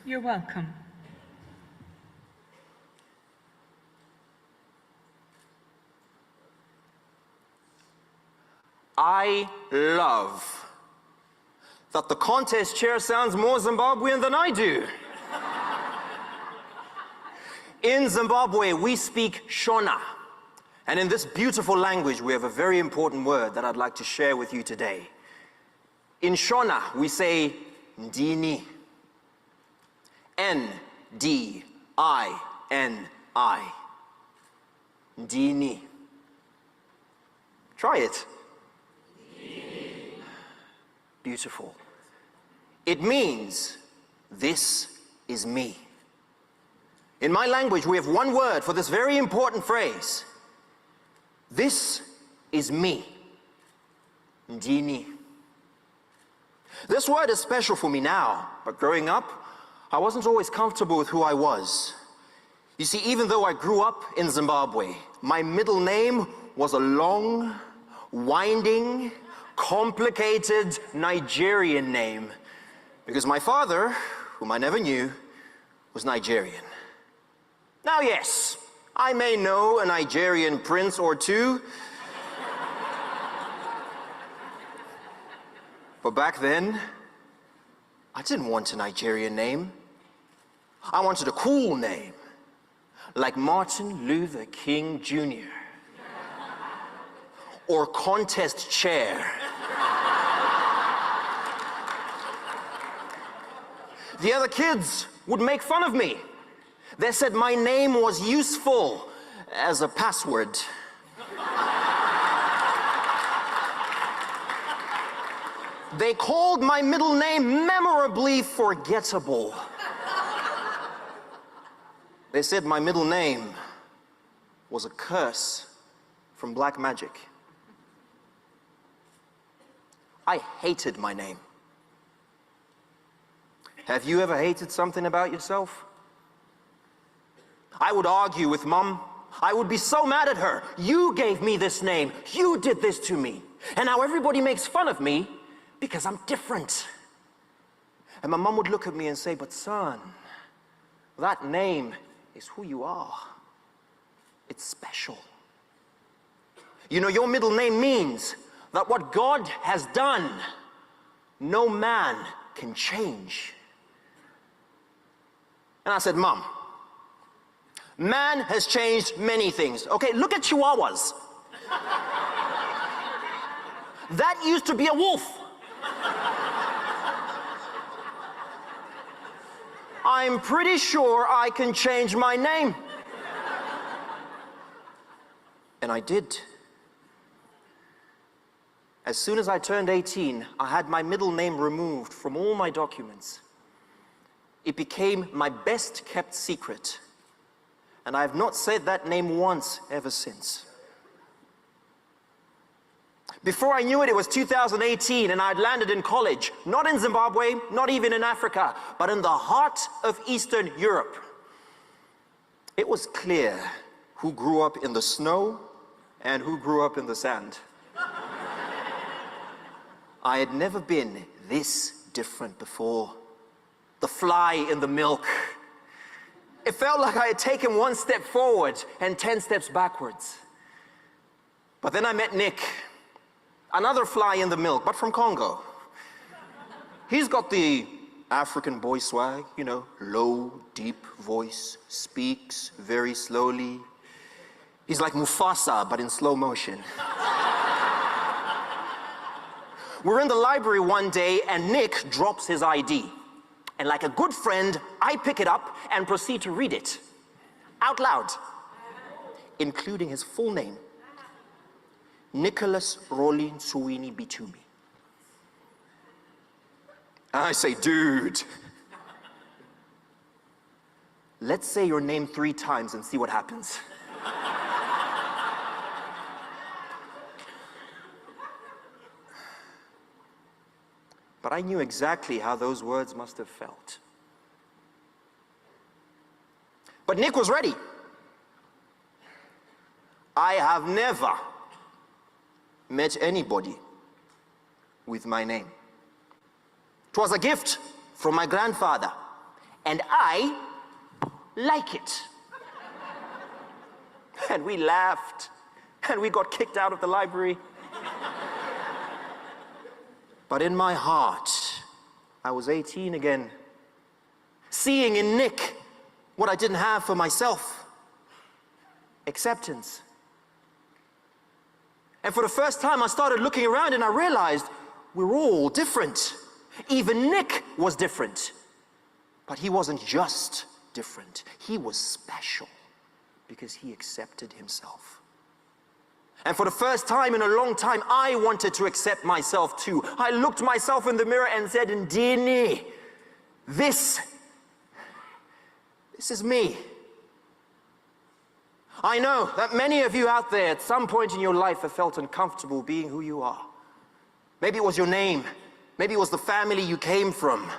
You're welcome. I love that the contest chair sounds more Zimbabwean than I do. In Zimbabwe, we speak Shona. And in this beautiful language, we have a very important word that I'd like to share with you today. In Shona, we say Ndini. N-D-I-N-I. Ndini. Try it. Beautiful. It means, this is me. In my language, we have one word for this very important phrase. This is me. Ndini. This word is special for me now, but growing up, I wasn't always comfortable with who I was. You see, even though I grew up in Zimbabwe, my middle name was a long, winding, complicated Nigerian name, because my father, whom I never knew, was Nigerian. Now yes, I may know a Nigerian prince or two, but back then, I didn't want a Nigerian name. I wanted a cool name, like Martin Luther King Jr. or contest chair. The other kids would make fun of me. They said my name was useful as a password. They called my middle name memorably forgettable. They said my middle name was a curse from black magic. I hated my name. Have you ever hated something about yourself? I would argue with Mom. I would be so mad at her. You gave me this name. You did this to me. And now everybody makes fun of me because I'm different. And my mom would look at me and say, but son, That name is who you are. It's special. You know, your middle name means that what God has done, no man can change. And I said, Mom, man has changed many things. Okay, look at Chihuahuas. That used to be a wolf. I'm pretty sure I can change my name. And I did. As soon as I turned 18, I had my middle name removed from all my documents. It became my best kept secret. And I have not said that name once ever since. Before I knew it, it was 2018 and I'd landed in college, not in Zimbabwe, not even in Africa, but in the heart of Eastern Europe. It was clear who grew up in the snow and who grew up in the sand. I had never been this different before. The fly in the milk. It felt like I had taken one step forward and 10 steps backwards. But then I met Nick. Another fly in the milk, but from Congo. He's got the African boy swag, you know, low, deep voice, speaks very slowly. He's like Mufasa, but in slow motion. We're in the library one day and Nick drops his ID. And like a good friend, I pick it up and proceed to read it out loud, including his full name. Nicholas Rolling Suwini Bitumi. I say, dude, let's say your name 3 times and see what happens. But I knew exactly how those words must have felt. But Nick was ready. I have never met anybody with my name. It was a gift from my grandfather, and I like it. And we laughed, and we got kicked out of the library. But in my heart, I was 18 again, seeing in Nick what I didn't have for myself: acceptance. And for the first time, I started looking around and I realized we're all different. Even Nick was different. But he wasn't just different. He was special because he accepted himself. And for the first time in a long time, I wanted to accept myself too. I looked myself in the mirror and said, Ndini, this is me. I know that many of you out there at some point in your life have felt uncomfortable being who you are. Maybe it was your name. Maybe it was the family you came from.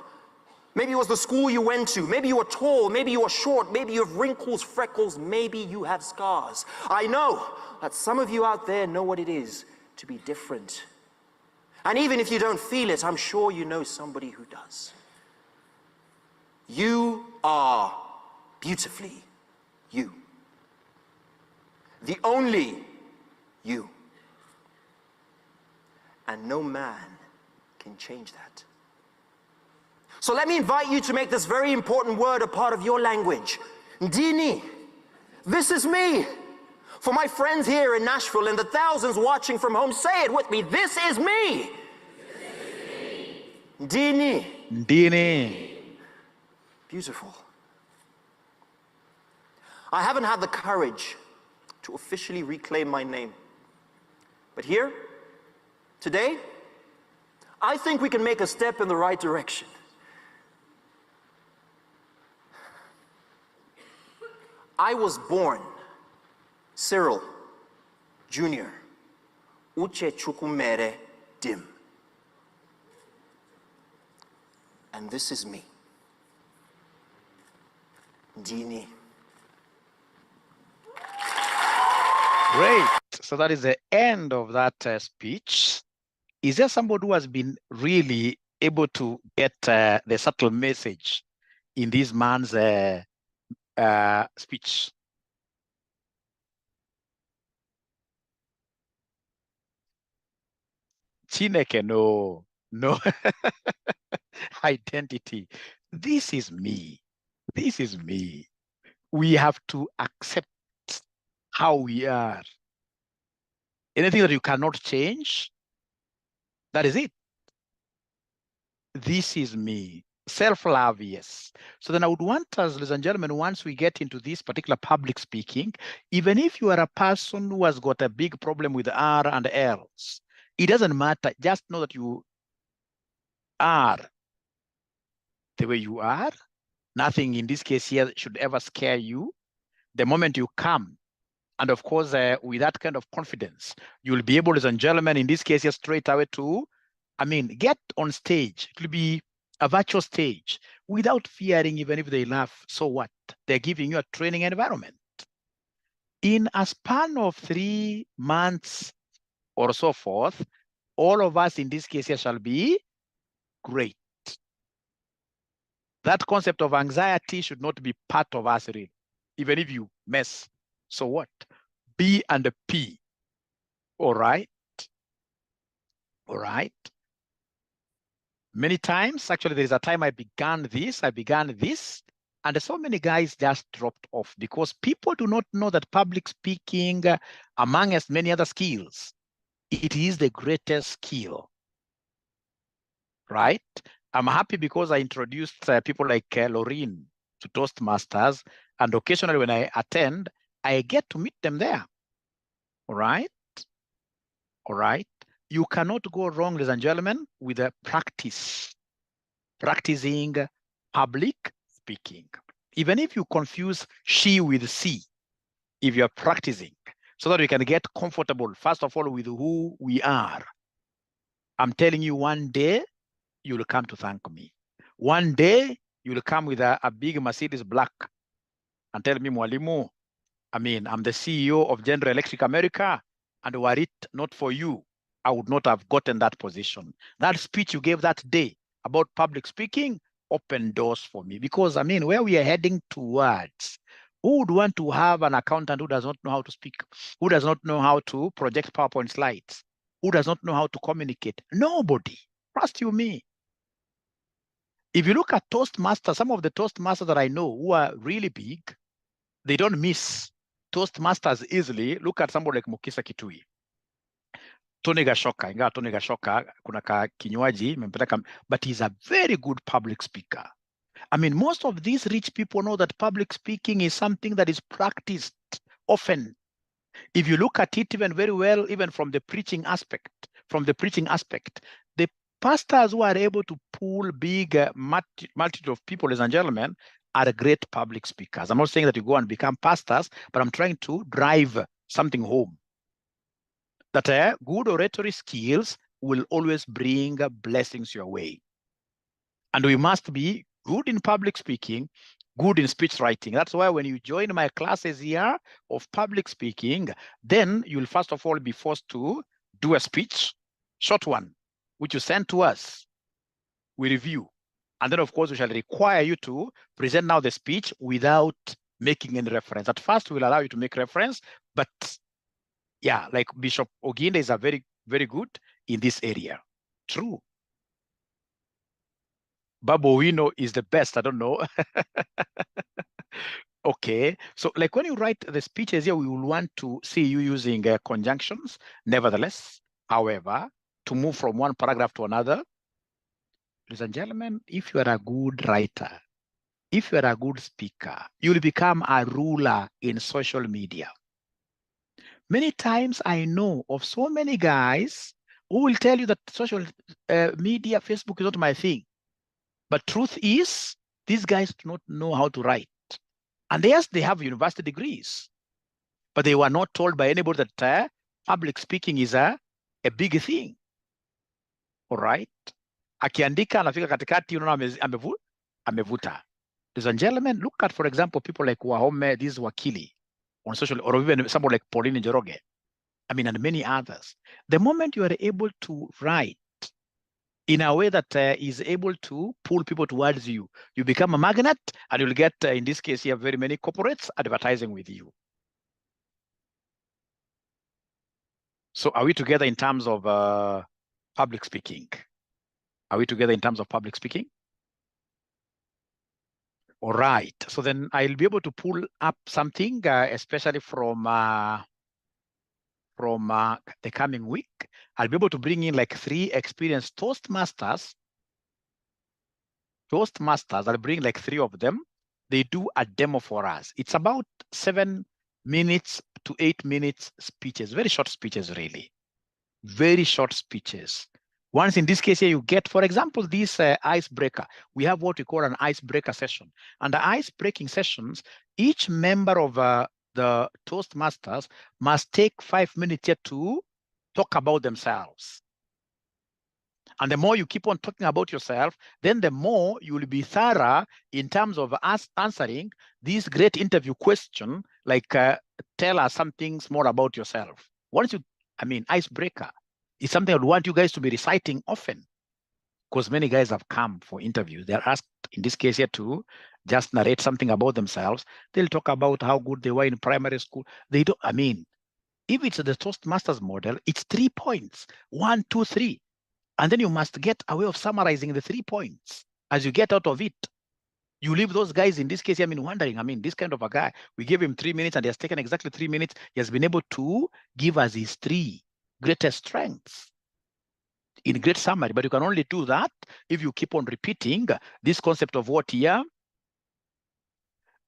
Maybe it was the school you went to. Maybe you were tall. Maybe you were short. Maybe you have wrinkles, freckles. Maybe you have scars. I know that some of you out there know what it is to be different. And even if you don't feel it, I'm sure you know somebody who does. You are beautifully you. The only you. And no man can change that. So let me invite you to make this very important word a part of your language. Ndini. This is me. For my friends here in Nashville and the thousands watching from home, say it with me. This is me. Ndini. Ndini. Beautiful. I haven't had the courage to officially reclaim my name. But here, today, I think we can make a step in the right direction. I was born Cyril Jr. Uche Chukwumere Dim. And this is me. Ndini. Great. So that is the end of that speech. Is there somebody who has been really able to get the subtle message in this man's speech. Chineke, no. Identity. This is me. This is me. We have to accept how we are. Anything that you cannot change, that is it. This is me. Self-love, yes. So then I would want us, ladies and gentlemen, once we get into this particular public speaking, even if you are a person who has got a big problem with R and L's, it doesn't matter. Just know that you are the way you are. Nothing in this case here should ever scare you. The moment you come, and of course, with that kind of confidence, you'll be able, ladies and gentlemen, in this case here, straight away to, get on stage. It will be a virtual stage without fearing, even if they laugh, so what? They're giving you a training environment. In a span of 3 months or so forth, all of us in this case here shall be great. That concept of anxiety should not be part of us, really. Even if you mess, so what? B and a P. All right. All right. Many times, actually, there is a time I began this, and so many guys just dropped off because people do not know that public speaking, among as many other skills, it is the greatest skill, right? I'm happy because I introduced people like Lorraine to Toastmasters, and occasionally when I attend, I get to meet them there, all right? All right. You cannot go wrong, ladies and gentlemen, with a practicing public speaking. Even if you confuse she with C, if you're practicing, so that we can get comfortable, first of all, with who we are. I'm telling you, one day, you'll come to thank me. One day, you'll come with a big Mercedes black and tell me, Mwalimu, I'm the CEO of General Electric America, and were it not for you, I would not have gotten that position. That speech you gave that day about public speaking opened doors for me because, where we are heading towards, who would want to have an accountant who does not know how to speak, who does not know how to project PowerPoint slides, who does not know how to communicate? Nobody. Trust you me. If you look at Toastmasters, some of the Toastmasters that I know who are really big, they don't miss Toastmasters easily. Look at somebody like Mukisa Kitui. Tony Gashoka, ingawa Tony Gashoka kuna kinywaji imempeleka, but he's a very good public speaker. Most of these rich people know that public speaking is something that is practiced often. If you look at it even very well, even from the preaching aspect, the pastors who are able to pull big multitude of people, ladies and gentlemen, are great public speakers. I'm not saying that you go and become pastors, but I'm trying to drive something home. That good oratory skills will always bring blessings your way. And we must be good in public speaking, good in speech writing. That's why when you join my classes here of public speaking, then you'll first of all be forced to do a speech, short one, which you send to us. We review. And then, of course, we shall require you to present now the speech without making any reference. At first, we'll allow you to make reference, but yeah, like Bishop Oginde is a very, very good in this area. True. Babu Wino is the best. I don't know. Okay. So like when you write the speeches here, we will want to see you using conjunctions. Nevertheless, however, to move from one paragraph to another, ladies and gentlemen, if you are a good writer, if you are a good speaker, you will become a ruler in social media. Many times I know of so many guys who will tell you that social media, Facebook is not my thing. But truth is, these guys do not know how to write. And yes, they have university degrees, but they were not told by anybody that public speaking is a big thing. All right? Akiandika anafika katikati, unaona amevuta. Ladies and gentlemen, look at, for example, people like Wahome, this Wakili, on social, or even somebody like Pauline Njoroge, and many others. The moment you are able to write in a way that is able to pull people towards you. You become a magnet, and you'll get, in this case here, very many corporates advertising with you. So are we together in terms of public speaking? Are we together in terms of public speaking? All right. So then I'll be able to pull up something, especially from the coming week. I'll be able to bring in like 3 experienced Toastmasters. I'll bring like 3 of them. They do a demo for us. It's about 7 minutes to 8 minutes speeches, very short speeches, really. Very short speeches. Once in this case here, you get, for example, this icebreaker. We have what we call an icebreaker session. And the ice-breaking sessions, each member of the Toastmasters must take 5 minutes here to talk about themselves. And the more you keep on talking about yourself, then the more you will be thorough in terms of us answering this great interview question, like tell us some things more about yourself. Once you, icebreaker is something I would want you guys to be reciting often, because many guys have come for interviews. They're asked, in this case here, to just narrate something about themselves. They'll talk about how good they were in primary school. They don't, if it's the Toastmasters model, it's 3 points, 1, 2, 3. And then you must get a way of summarizing the 3 points as you get out of it. You leave those guys, in this case, wondering, this kind of a guy, we gave him 3 minutes and he has taken exactly 3 minutes. He has been able to give us his 3 greatest strengths in great summary. But you can only do that if you keep on repeating this concept of what here?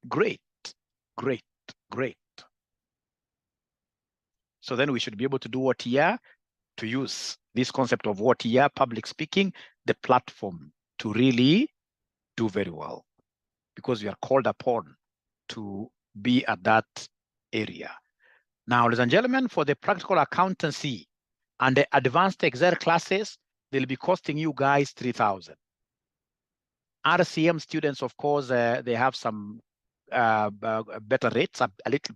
Great, great, great. So then we should be able to do what here? To use this concept of what here? Public speaking, the platform to really do very well, because we are called upon to be at that area. Now, ladies and gentlemen, for the practical accountancy and the advanced Excel classes, they'll be costing you guys $3,000. RCM students, of course, they have some better rates, a little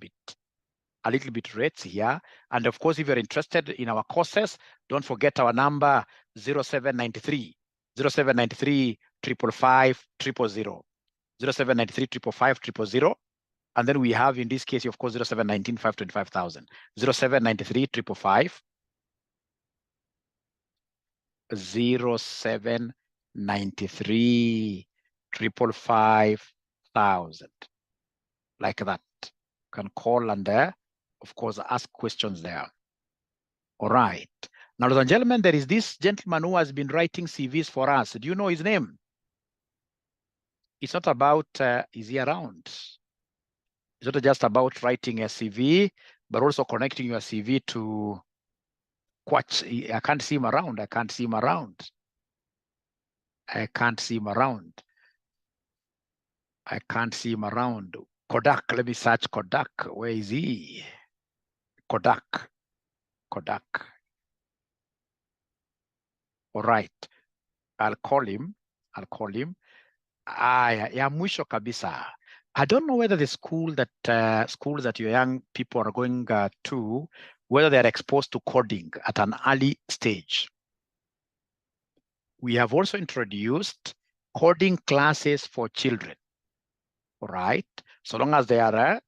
bit rates here. And of course, if you're interested in our courses, don't forget our number 0793 555 000. 0793 555 000. And then we have, in this case, of course, 0719 525,000. 0793 555 0793 555,000. Like that. You can call and of course, ask questions there. All right. Now, ladies and gentlemen, there is this gentleman who has been writing CVs for us. Do you know his name? It's not about, is he around? It's not just about writing a CV, but also connecting your CV to Quatch. I can't see him around. I can't see him around. Kodak, let me search Kodak. Where is he? Kodak. All right. I'll call him. Ya mwisho kabisa. I don't know whether the schools that your young people are going to, whether they're exposed to coding at an early stage. We have also introduced coding classes for children. All right. So long as they are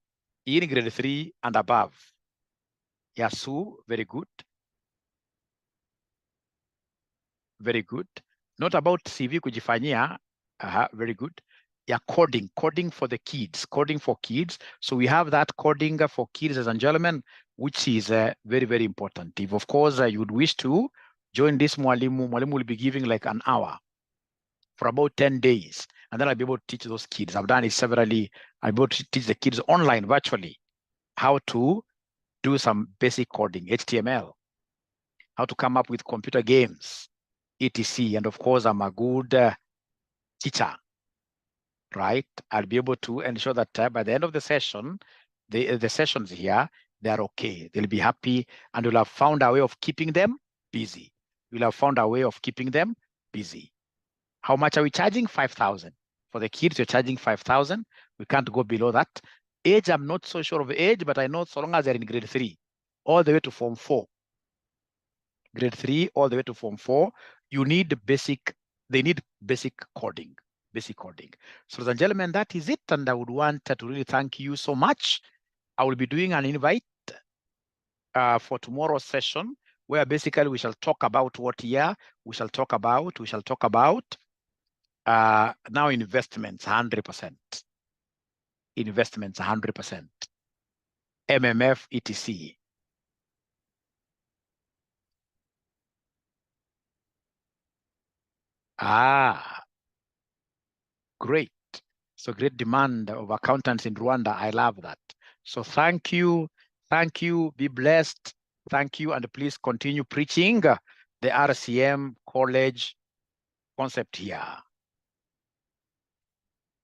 in grade 3 and above. Yasu, very good. Not about CV kujifanyia. Very good. Yeah, coding for the kids, coding for kids. So we have that coding for kids, ladies and gentlemen, which is very, very important. If, of course, you would wish to join this Mwalimu will be giving like an hour for about 10 days. And then I'll be able to teach those kids. I've done it severally. I'll be able to teach the kids online, virtually, how to do some basic coding, HTML, how to come up with computer games, etc. And of course, I'm a good teacher, right? I'll be able to ensure that by the end of the session, the sessions here, they're okay. They'll be happy, and we'll have found a way of keeping them busy. How much are we charging? 5,000. For the kids, we're charging 5,000. We can't go below that. Age, I'm not so sure of age, but I know so long as they're in grade 3, all the way to Form 4. Grade 3, all the way to Form 4, you need they need basic coding. So ladies and gentlemen, that is it. And I would want to really thank you so much. I will be doing an invite for tomorrow's session, where basically we shall talk about what year we shall talk about now investments 100%. Investments 100%. MMF, etc. Great. So great demand of accountants in Rwanda. I love that. So thank you. Thank you. Be blessed. Thank you. And please continue preaching the RCM college concept here.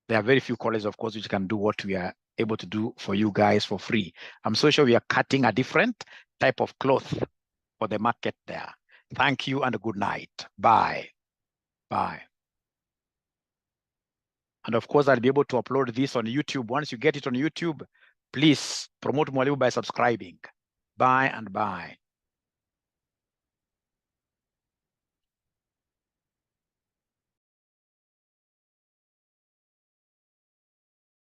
There are very few colleges, of course, which can do what we are able to do for you guys for free. I'm so sure we are cutting a different type of cloth for the market there. Thank you and good night. Bye. Bye. And of course, I'll be able to upload this on YouTube. Once you get it on YouTube, please promote Mwalimu by subscribing. Bye and bye.